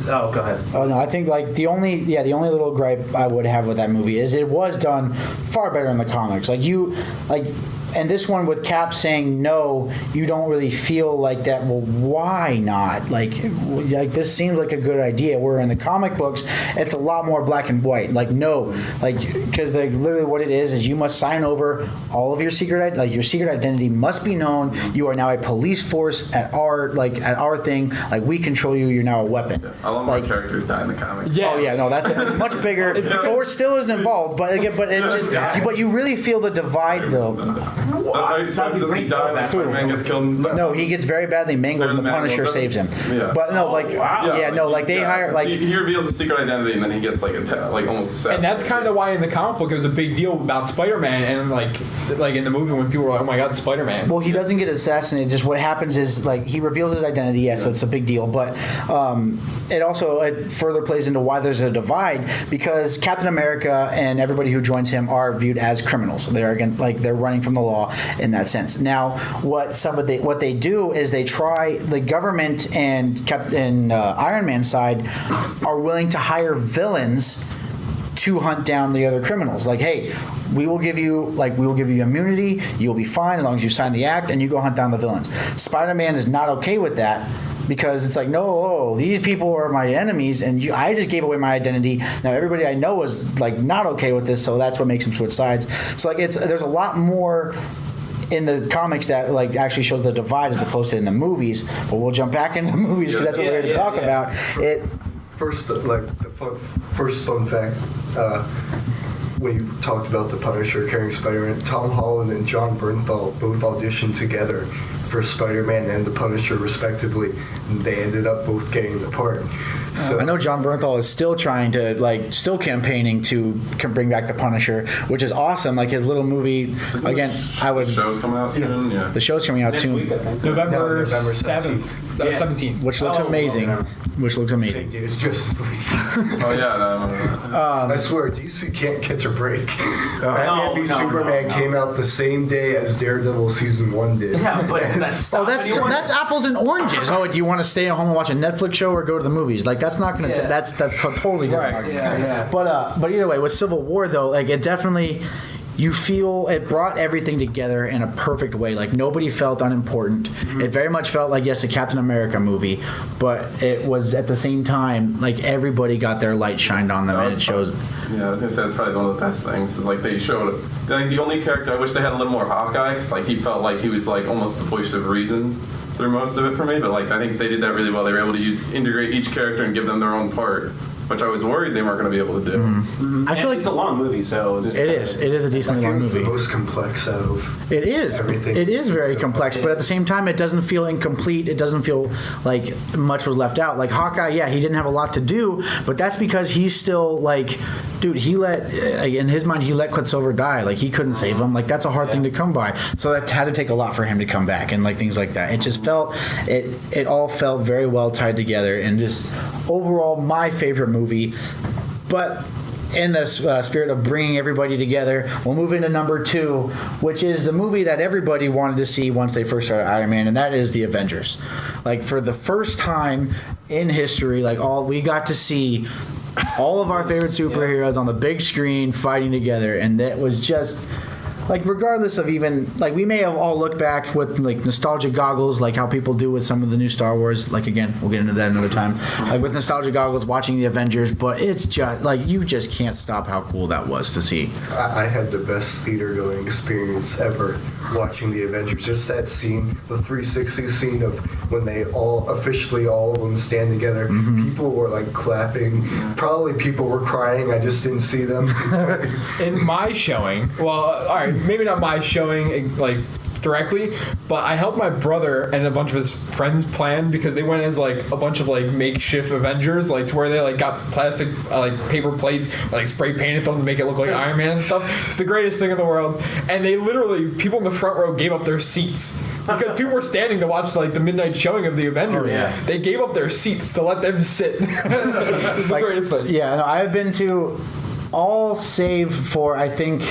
Go ahead. Oh no, I think like the only little gripe I would have with that movie is it was done far better in the comics. And this one with Cap saying no, you don't really feel like that. Well, why not? Like this seems like a good idea. Where in the comic books, it's a lot more black and white. Like no, because literally what it is you must sign over all of your secret identity must be known. You are now a police force at our thing. Like we control you. You're now a weapon. I love my characters die in the comics. Yeah. Oh yeah, no, it's much bigger. Thor still isn't involved, but it's just, but you really feel the divide though. Doesn't he die? Like Spider-Man gets killed. No, he gets very badly mangled, and the Mangled, Punisher doesn't saves him. Yeah. But no, like, wow. yeah, no, like they hire, like, he reveals his secret identity, and then he gets like almost assassinated. And that's kind of why in the comic book it was a big deal about Spider-Man, and like in the movie when people were like, "Oh my God, Spider-Man." well, he doesn't get assassinated. Just what happens is, like, he reveals his identity. Yes, so it's a big deal. But it also further plays into why there's a divide, because Captain America and everybody who joins him are viewed as criminals. They're again, like, they're running from the law in that sense. Now, what they do is they try, the government and Captain Iron Man's side are willing to hire villains to hunt down the other criminals. Like, hey, we will give you immunity. You'll be fine as long as you sign the act and you go hunt down the villains. Spider-Man is not okay with that, because it's like, no, these people are my enemies, and I just gave away my identity. Now everybody I know is like not okay with this, so that's what makes them switch sides. So like there's a lot more in the comics that like actually shows the divide as opposed to in the movies. But we'll jump back into the movies because that's what we're here to talk about. First, first fun fact, when you talked about the Punisher carrying Spider-Man, Tom Holland and John Bernthal both auditioned together for Spider-Man and the Punisher respectively, and they ended up both getting the part. So I know John Bernthal is still trying to, still campaigning to bring back the Punisher, which is awesome. Like his little movie, again, Show's coming out soon. Yeah. the show's coming out Next soon, week, I think. November November 7th, Yeah. 17th. which looks amazing. whatever. Which looks amazing. same day as Justice League. Oh yeah. No, I remember that. I swear, DC can't catch a break. No, Batman v no, Superman no. came out the same day as Daredevil season 1 did. Yeah, but that's Oh, that's apples and oranges. Oh, do you want to stay at home and watch a Netflix show or go to the movies? Like that's not going to. Yeah. That's totally different. Right. yeah. But either way, with Civil War though, like it definitely, you feel it brought everything together in a perfect way. Like nobody felt unimportant. It very much felt like, yes, a Captain America movie, but it was at the same time like everybody got their light shined on them, and it shows. Yeah, I was gonna say that's probably one of the best things. Is like they showed, like the only character I wish they had a little more Hawkeye, 'cause like he felt like he was like almost the voice of reason through most of it for me. But like I think they did that really well. They were able to integrate each character and give them their own part, which I was worried they weren't going to be able to do. I feel like it's a long movie, so it is. It is a I decently think long it's the movie. most complex out of It is. everything. It is very So, complex, but at the same time, it doesn't feel incomplete. It doesn't feel like much was left out. Like Hawkeye, yeah, he didn't have a lot to do, but that's because he's still like, dude, he let, in his mind, he let Quicksilver die. Like he couldn't save him. Like that's a hard thing to come by. So that had to take a lot for him to come back and like things like that. It just felt, it all felt very well tied together, and just overall my favorite movie. But in the spirit of bringing everybody together, we'll move into number 2, which is the movie that everybody wanted to see once they first started Iron Man, and that is the Avengers. Like for the first time in history, like we got to see all of our favorite superheroes on the big screen fighting together, and that was just like, regardless of even like, we may have all looked back with like nostalgia goggles, like how people do with some of the new Star Wars. Like again, we'll get into that another time. Like with nostalgia goggles, watching the Avengers, but it's just like you just can't stop how cool that was to see. I had the best theater going experience ever watching the Avengers. Just that scene, the 360 scene of when they all of them stand together. People were like clapping. Probably people were crying. I just didn't see them. In my showing, well, all right, maybe not my showing, like directly, but I helped my brother and a bunch of his friends plan, because they went as like a bunch of like makeshift Avengers, like to where they like got plastic like paper plates, like spray painted them to make it look like Iron Man and stuff. It's the greatest thing in the world. And they literally, people in the front row gave up their seats because people were standing to watch like the midnight showing of the Avengers. Oh, yeah. They gave up their seats to let them sit. It's the greatest thing. Yeah, no, I've been to all save for I think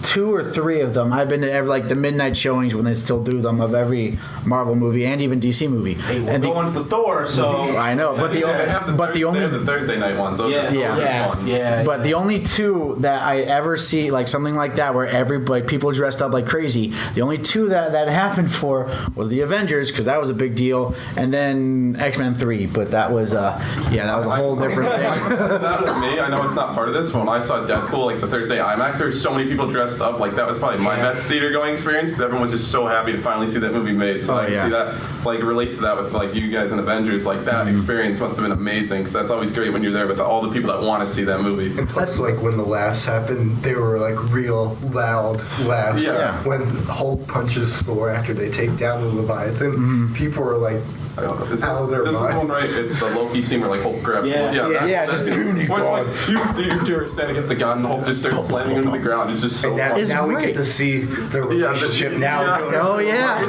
2 or 3 of them. I've been to like the midnight showings when they still do them of every Marvel movie and even DC movie. Hey, we're and going to the Thor, so I know, but They have the only the Thursday night ones. Those are fun. But the only 2 that I ever see, like something like that, where like people dressed up like crazy, the only 2 that happened for was the Avengers, because that was a big deal, and then X-Men 3. But that was, that was a whole different thing. That was me. I know it's not part of this, but when I saw Deadpool, like the Thursday IMAX, there were so many people dressed dressed up. Like that was probably my best theater going experience because everyone was just so happy to finally see that movie made. So I can see that, like relate to that with like you guys in Avengers. Like that experience must have been amazing because that's always great when you're there with all the people that want to see that movie. And plus, like when the laughs happen, they were like real loud laughs. Yeah. When Hulk punches Thor after they take down the Leviathan, people were like, I don't know. This out of their is mind. one, right? It's the Loki scene where like Hulk grabs. just puny Where it's God. like you two are standing against the god and Hulk just starts slamming him to the ground. It's just so. And now, It's now we great. get to see the relationship now. going Oh on. yeah.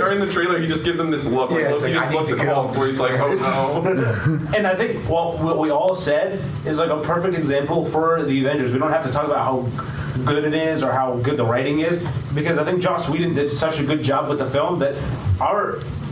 Or in the trailer, he just gives him this look. Like Yeah, it's Loki like, just I need looks to at get Hulk off where this he's like, oh no. And I think what we all said is like a perfect example for the Avengers. We don't have to talk about how good it is or how good the writing is because I think Joss Whedon did such a good job with the film that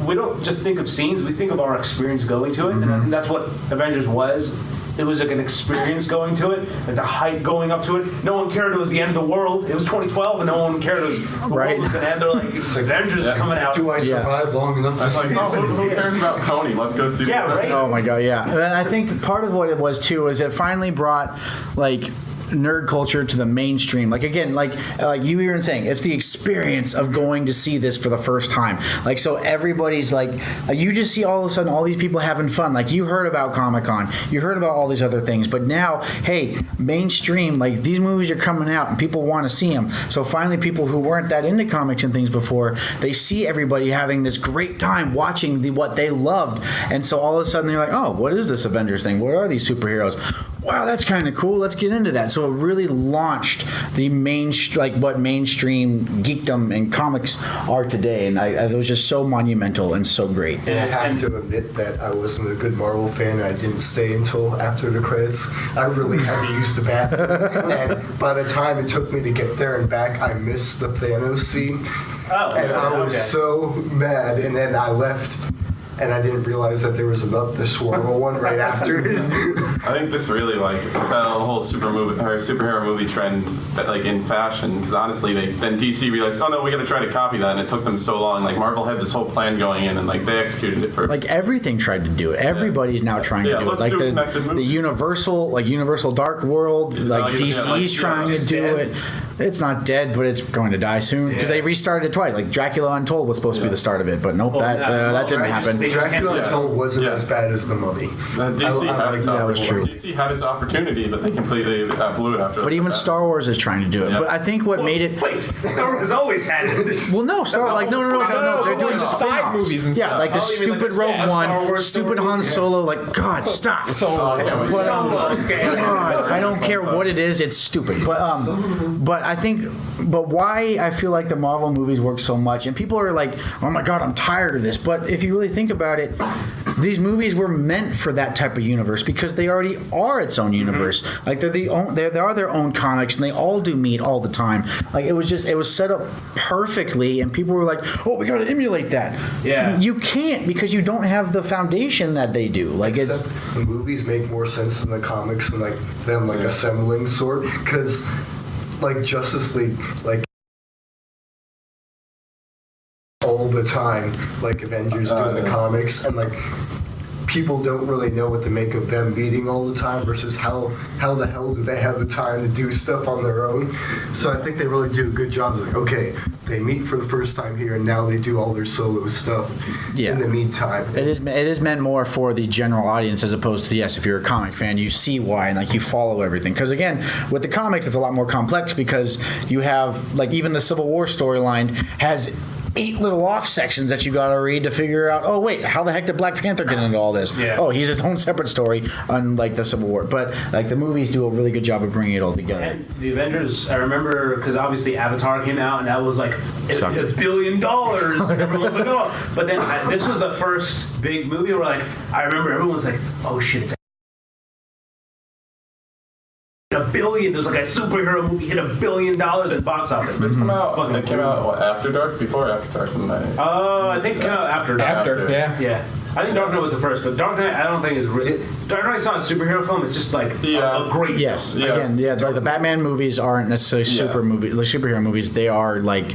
we don't just think of scenes, we think of our experience going to it, and I think that's what Avengers was. It was like an experience going to it, and the hype going up to it. No one cared it was the end of the world. It was 2012, and no one cared it was the world was going to end. They're like, Avengers is coming out. Do I survive long enough to It's see like, oh, this? who cares about Coney? Let's go see. Yeah, the right. Oh my god, yeah. And I think part of what it was too is it finally brought like nerd culture to the mainstream. Like again, like you were saying, it's the experience of going to see this for the first time. Like so, everybody's like, you just see all of a sudden all these people having fun. Like you heard about Comic-Con, you heard about all these other things, but now, hey, mainstream, like these movies are coming out and people want to see them. So finally, people who weren't that into comics and things before, they see everybody having this great time watching what they loved, and so all of a sudden they're like, oh, what is this Avengers thing? What are these superheroes? Wow, that's kind of cool. Let's get into that. So it really launched the what mainstream geekdom and comics are today, and it was just so monumental and so great. And I have to admit that I wasn't a good Marvel fan. I didn't stay until after the credits. I really had to use the bathroom. And by the time it took me to get there and back, I missed the Thanos scene. Oh, And I was okay. so mad. And then I left, and I didn't realize that there was the Swarmel one right after. I think this really like set the whole superhero movie trend like in fashion because honestly then DC realized, oh no, we got to try to copy that, and it took them so long. Like Marvel had this whole plan going in and like they executed it perfect. Like everything tried to do it. Everybody's now trying to do it. let's Like do a the connected movie. Universal Dark World, like DC's trying to do it. It's not dead, but it's going to die soon because they restarted it twice. Like Dracula Untold was supposed to be the start of it, but nope, that didn't happen. Dracula Untold wasn't Yeah. as bad as The Mummy. DC I had like its that was true. DC had its opportunity, but they completely blew it after. But even Star Wars is trying to do it. Yeah. But I think what made it. Wait, Star Wars always had it. Well, no, Star Wars. Like, no. They're doing like side spin-offs. movies and Yeah, stuff. like the Oh, you mean like stupid the- Rogue yeah, Star One, Wars, stupid Star Han Wars, Solo. Like, God, stop. Okay. I don't care what it is. It's stupid. But why I feel like the Marvel movies work so much, and people are like, oh my God, I'm tired of this. But if you really think about it, these movies were meant for that type of universe because they already are its own universe. Like they are their own comics, and they all do meet all the time. Like it was set up perfectly, and people were like, oh, we got to emulate that. Yeah. You can't because you don't have the foundation that they do. Like Except it's. the movies make more sense than the comics and like them like assembling sort because like Justice League like all the time like Avengers do in the comics and like people don't really know what to make of them meeting all the time versus how the hell do they have the time to do stuff on their own. So I think they really do a good job. It's like, okay, they meet for the first time here and now they do all their solo stuff Yeah. in the meantime. It is meant more for the general audience as opposed to, yes, if you're a comic fan, you see why and like you follow everything. Because again, with the comics, it's a lot more complex because you have like even the Civil War storyline has 8 little off sections that you got to read to figure out, oh wait, how the heck did Black Panther get into all this? Yeah. Oh, he's his own separate story, unlike the Civil War. But like the movies do a really good job of bringing it all together. And the Avengers, I remember because obviously Avatar came out and that was like Sucked. $1 billion. And everyone was like, oh. But then this was the first big movie where like I remember everyone was like, oh shit, it's $1 billion. There's like a superhero movie hit $1 billion in box office. This came out. Fucking It came out what, after dark, before or after dark. I think after Dark. After, After. yeah. Yeah. I think Dark Knight was the first, but Dark Knight I don't think is really. Dark Knight's not a superhero film. It's just like Yeah. a great. Yes, Yeah. again, like the Batman movies aren't necessarily superhero movies. They are like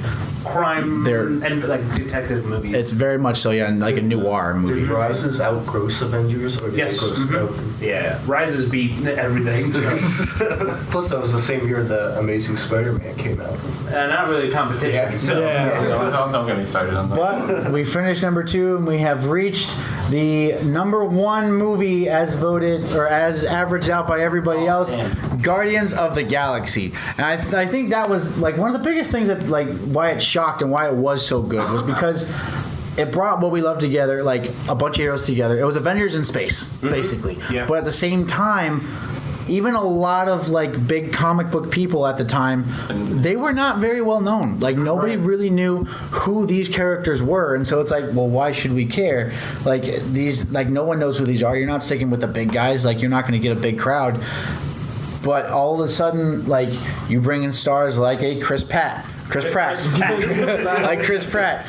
crime They're- and like detective movies. It's very much so, yeah, like a noir movie. Did Rises outgross Avengers, or did Yes. it gross Mhm. Yeah, Rises beat everything. So. Plus, that was the same year the Amazing Spider-Man came out. Not really a competition. Yeah. So. Don't get me started on that. But we finished number 2, and we have reached the number 1 movie as voted or as averaged out by everybody else, Guardians of the Galaxy. And I think that was like one of the biggest things that like why it shocked and why it was so good was because it brought what we love together, like a bunch of heroes together. It was Avengers in space, basically. Yeah. But at the same time, even a lot of like big comic book people at the time, they were not very well known. Like nobody really knew who these characters were, and so it's like, well, why should we care? Like these, like no one knows who these are. You're not sticking with the big guys. Like you're not going to get a big crowd. But all of a sudden, like you bring in stars like a Chris Pratt, like Chris Pratt,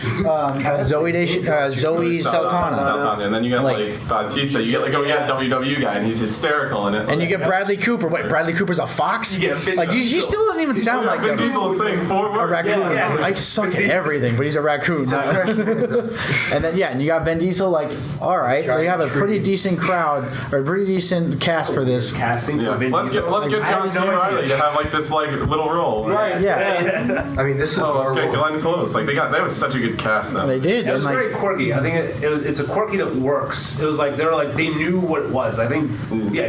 Zoe Saldana. And then you got Like- like Bautista. You get like a WWE guy, and he's hysterical in it. And you get Bradley Cooper. Wait, Bradley Cooper's a fox? Yeah, Vin Like, you Diesel. still don't even sound like Vin him. Diesel saying four A words. raccoon. Yeah. I suck at everything, but he's a raccoon. And then, yeah, and you got Vin Diesel, like, all right, we have a pretty decent crowd, or a pretty decent cast for this. Casting Yeah. for Vin Let's Diesel. get I John have C. no idea. Reilly to have like this like little role. Right. Yeah. I mean, this is Oh, let's get Marvel. Glenn Close. Like that was such a good cast. Though. They did. It And, was like, very quirky. I think it's a quirky that works. It was like they knew what it was. I think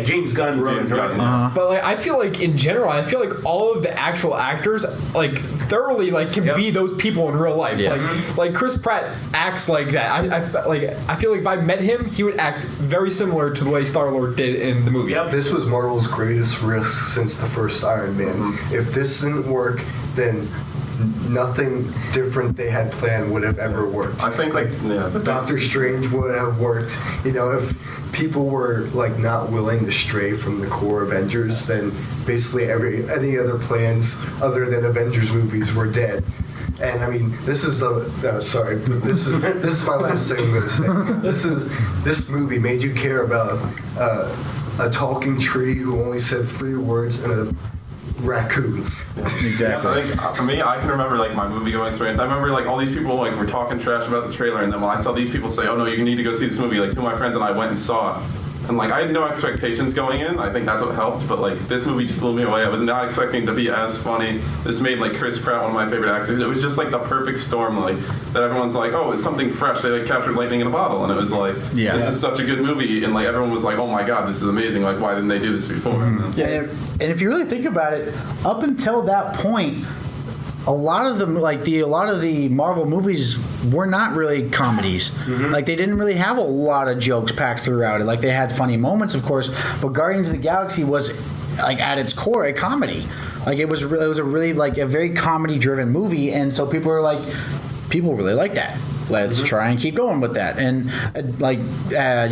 James Gunn wrote James it. Gunn, Right? yeah. But like, I feel like in general, I feel like all of the actual actors like thoroughly like can Yep. be those people in real life. Yes. Like Chris Pratt acts like that. I feel like if I met him, he would act very similar to the way Star-Lord did in the movie. Yep. This was Marvel's greatest risk since the first Iron Man. If this didn't work, then nothing different they had planned would have ever worked. I think like the Doctor Strange would have worked. You know, if people were like not willing to stray from the core Avengers, then basically any other plans other than Avengers movies were dead. And I mean, this is sorry, but this is my last thing I'm going to say. This movie made you care about a talking tree who only said 3 words and a raccoon. exactly. I think for me, I can remember like my movie going experience. I remember like all these people like were talking trash about the trailer, and then when I saw these people say, "Oh no, you need to go see this movie," like 2 of my friends and I went and saw it. And like I had no expectations going in. I think that's what helped. But like this movie just blew me away. I was not expecting it to be as funny. This made like Chris Pratt one of my favorite actors. It was just like the perfect storm. Like that everyone's like, oh, it's something fresh. They like captured lightning in a bottle, and it was like, Yeah. this is such a good movie. And like everyone was like, oh my god, this is amazing. Like why didn't they do this before? Yeah, and if you really think about it, up until that point, a lot of the Marvel movies were not really comedies. Like they didn't really have a lot of jokes packed throughout it. Like they had funny moments, of course, but Guardians of the Galaxy was like at its core a comedy. Like it was a really like a very comedy driven movie, and so people really like that. Let's try and keep going with that. And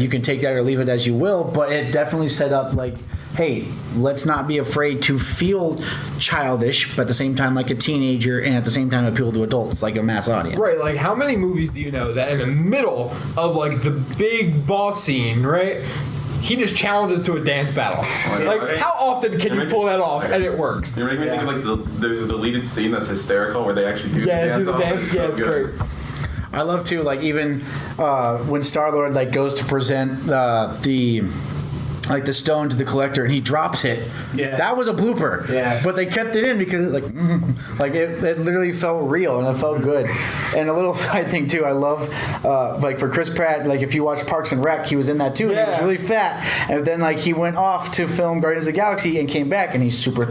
you can take that or leave it as you will, but it definitely set up like, hey, let's not be afraid to feel childish, but at the same time like a teenager, and at the same time appeal to adults, like a mass audience. Right, like how many movies do you know that in the middle of like the big boss scene, right? He just challenges to a dance battle. Like, how often can you pull that off and it works? You make me think of like there's a deleted scene that's hysterical where they actually do Yeah, the do dance. the off. dance. Yeah, so it's good. great. I love too, like even when Star-Lord like goes to present the stone to the Collector and he drops it. Yeah. That was a blooper. Yeah. But they kept it in because it literally felt real and it felt good. And a little side thing too, I love like for Chris Pratt, like if you watch Parks and Rec, he was in that too, and he was Yeah. really fat. And then like he went off to film Guardians of the Galaxy and came back and he's super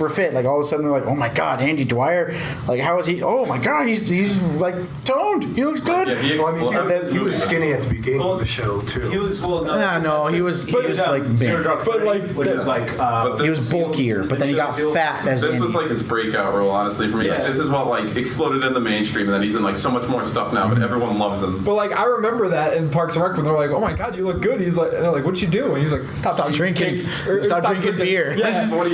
fit. Like all of a sudden they're like, oh my god, Andy Dwyer, like how is he? Oh my god, he's like toned. He looks good. Yeah, he Well, I mean, exploded. he was skinny at the beginning Well, of the show too. He was No, he was like Zero big. Dark But, Thirty, like, which is like But He was bulkier, but then he got fat as This Andy. was like his breakout role, honestly, for me. Yes. This is what like exploded in the mainstream, and then he's in like so much more stuff now, but everyone loves him. But like I remember that in Parks and Rec when they're like, "Oh my god, you look good." He's like, and they're like, "What you do?" And he's like, Stop drinking. cake," or Stop drinking beer. Yeah.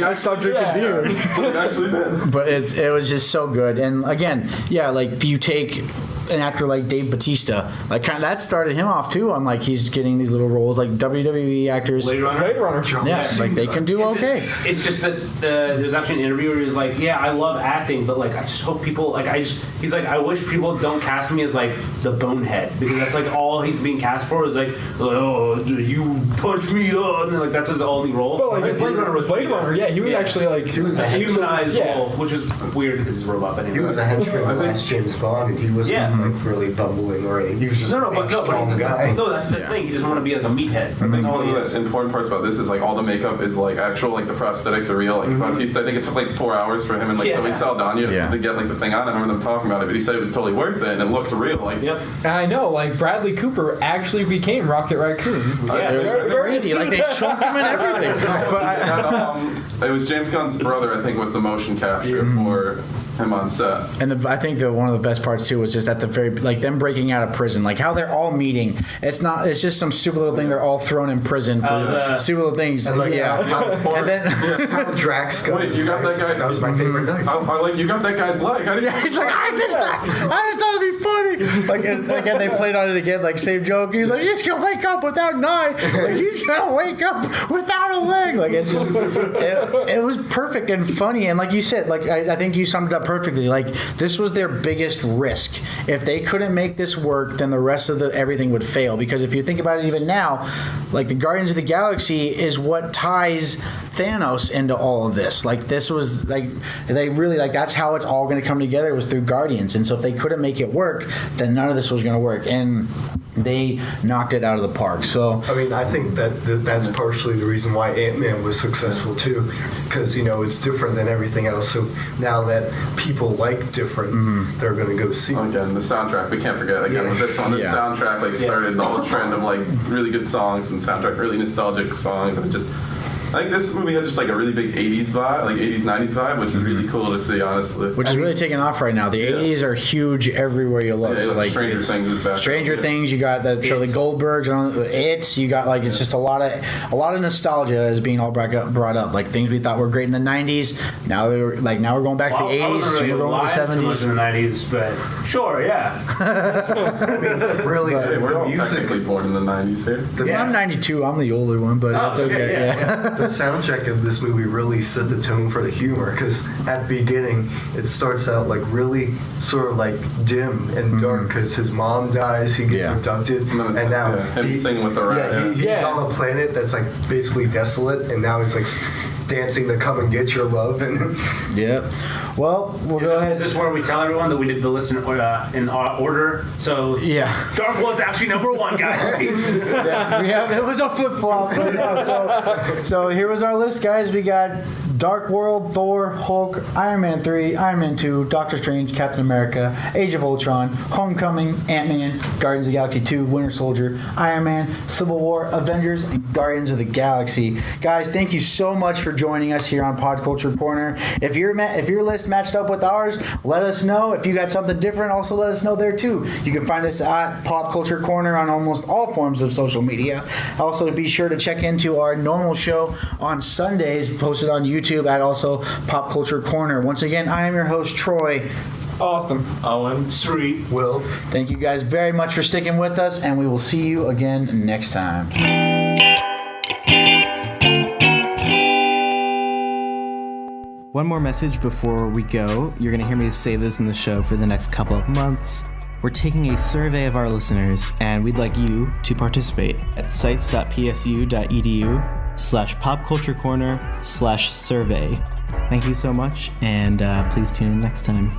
I stopped drinking Yeah. beer. That's what he actually did. But it was just so good. And again, yeah, like you take an actor like Dave Bautista, like kind of that started him off too. On like he's getting these little roles like WWE actors. Blade Runner. Yeah, like they can do okay. It's just that there's actually an interview where he's like, yeah, I love acting, but like I just hope people like he's like, I wish people don't cast me as like the bonehead, because that's like all he's being cast for is like, oh, you punch me up, and then, like that's his only role. But like Blade Runner was Blade Runner, yeah, he was actually like He was a a henchman. humanized Yeah. role, which is weird because he's a robot. But anyway. He was a henchman in the last James Bond, and he wasn't like really bumbling or anything. He was just a big, strong guy. No, that's the thing. He doesn't want to be like a meathead. I think That's all one he of is. the important parts about this is like all the makeup is like actual, like the prosthetics are real. Like Bautista, I think it took like 4 hours for him and like Zoe Saldana to get like the thing on. I remember them talking about it, but he said it was totally worth it and it looked real. Like, Yep. I know, like Bradley Cooper actually became Rocket Raccoon. Yeah. It was crazy. Like they shrunk him and everything. But it was James Gunn's brother, I think, was the motion capture for him on set. And I think one of the best parts too was just at the very like them breaking out of prison, like how they're all meeting. It's just some stupid little thing. They're all thrown in prison for stupid little things. And like, And then how Drax got Wait, his you got knife. that guy? That was my favorite knife. I like you got that guy's leg. I didn't he's like, I just thought it'd be funny. Like and again, they played on it again, like same joke. He's like, he's gonna wake up without an eye. Like, he's gonna wake up without a leg. Like it's just, it was perfect and funny. And like you said, like I think you summed it up perfectly. Like this was their biggest risk. If they couldn't make this work, then the rest of everything would fail. Because if you think about it, even now, like the Guardians of the Galaxy is what ties Thanos into all of this. Like this was like they really like that's how it's all going to come together was through Guardians. And so if they couldn't make it work, then none of this was going to work. And they knocked it out of the park. So I mean, I think that's partially the reason why Ant-Man was successful too, because it's different than everything else. So now that people like different, they're going to go see it. Again, the soundtrack, we can't forget. Again, with this one, the soundtrack like started the whole trend of like really good songs and soundtrack, really nostalgic songs, and it just. I think this movie had just like a really big 80s vibe, like 80s, 90s vibe, which was really cool to see, honestly. which is really taking off right now. The 80s are huge everywhere you look. Yeah, like Stranger it's- Things is back. Stranger Things, you got the Charlie Goldbergs, you got like it's just a lot of nostalgia is being all brought up. Like things we thought were great in the 90s. Now we're going back to the 80s. So we're going to the 70s. in the 90s, but sure, yeah. Really, Hey, we're the all music, technically born in the 90s here. Yeah. I'm 92. I'm the older one, but Oh, it's okay. shit, yeah. the soundtrack of this movie really set the tone for the humor, because at the beginning it starts out like really sort of like dim and dark because his mom dies, he gets Yeah. abducted, And then it's and now him singing with the rat. he's on a planet that's like basically desolate, and now he's like dancing to "Come and Get Your Love," and Yep. Well, we'll go Is ahead. this where we tell everyone that we did the list in order? So Yeah. Dark World's actually number one, guys. It was a flip flop. So here was our list, guys. We got Dark World, Thor, Hulk, Iron Man 3, Iron Man 2, Doctor Strange, Captain America, Age of Ultron, Homecoming, Ant-Man, Guardians of the Galaxy 2, Winter Soldier, Iron Man, Civil War, Avengers, and Guardians of the Galaxy. Guys, thank you so much for joining us here on Pod Culture Corner. If your list matched up with ours, let us know. If you got something different, also let us know there too. You can find us at Pop Culture Corner on almost all forms of social media. Also, be sure to check into our normal show on Sundays, posted on YouTube at also Pop Culture Corner. Once again, I am your host, Troy. Austin. Owen. Sweet. Will. Thank you guys very much for sticking with us, and we will see you again next time. One more message before we go. You're going to hear me say this in the show for the next couple of months. We're taking a survey of our listeners, and we'd like you to participate at sites.psu.edu/popculturecorner/survey. Thank you so much, and please tune in next time.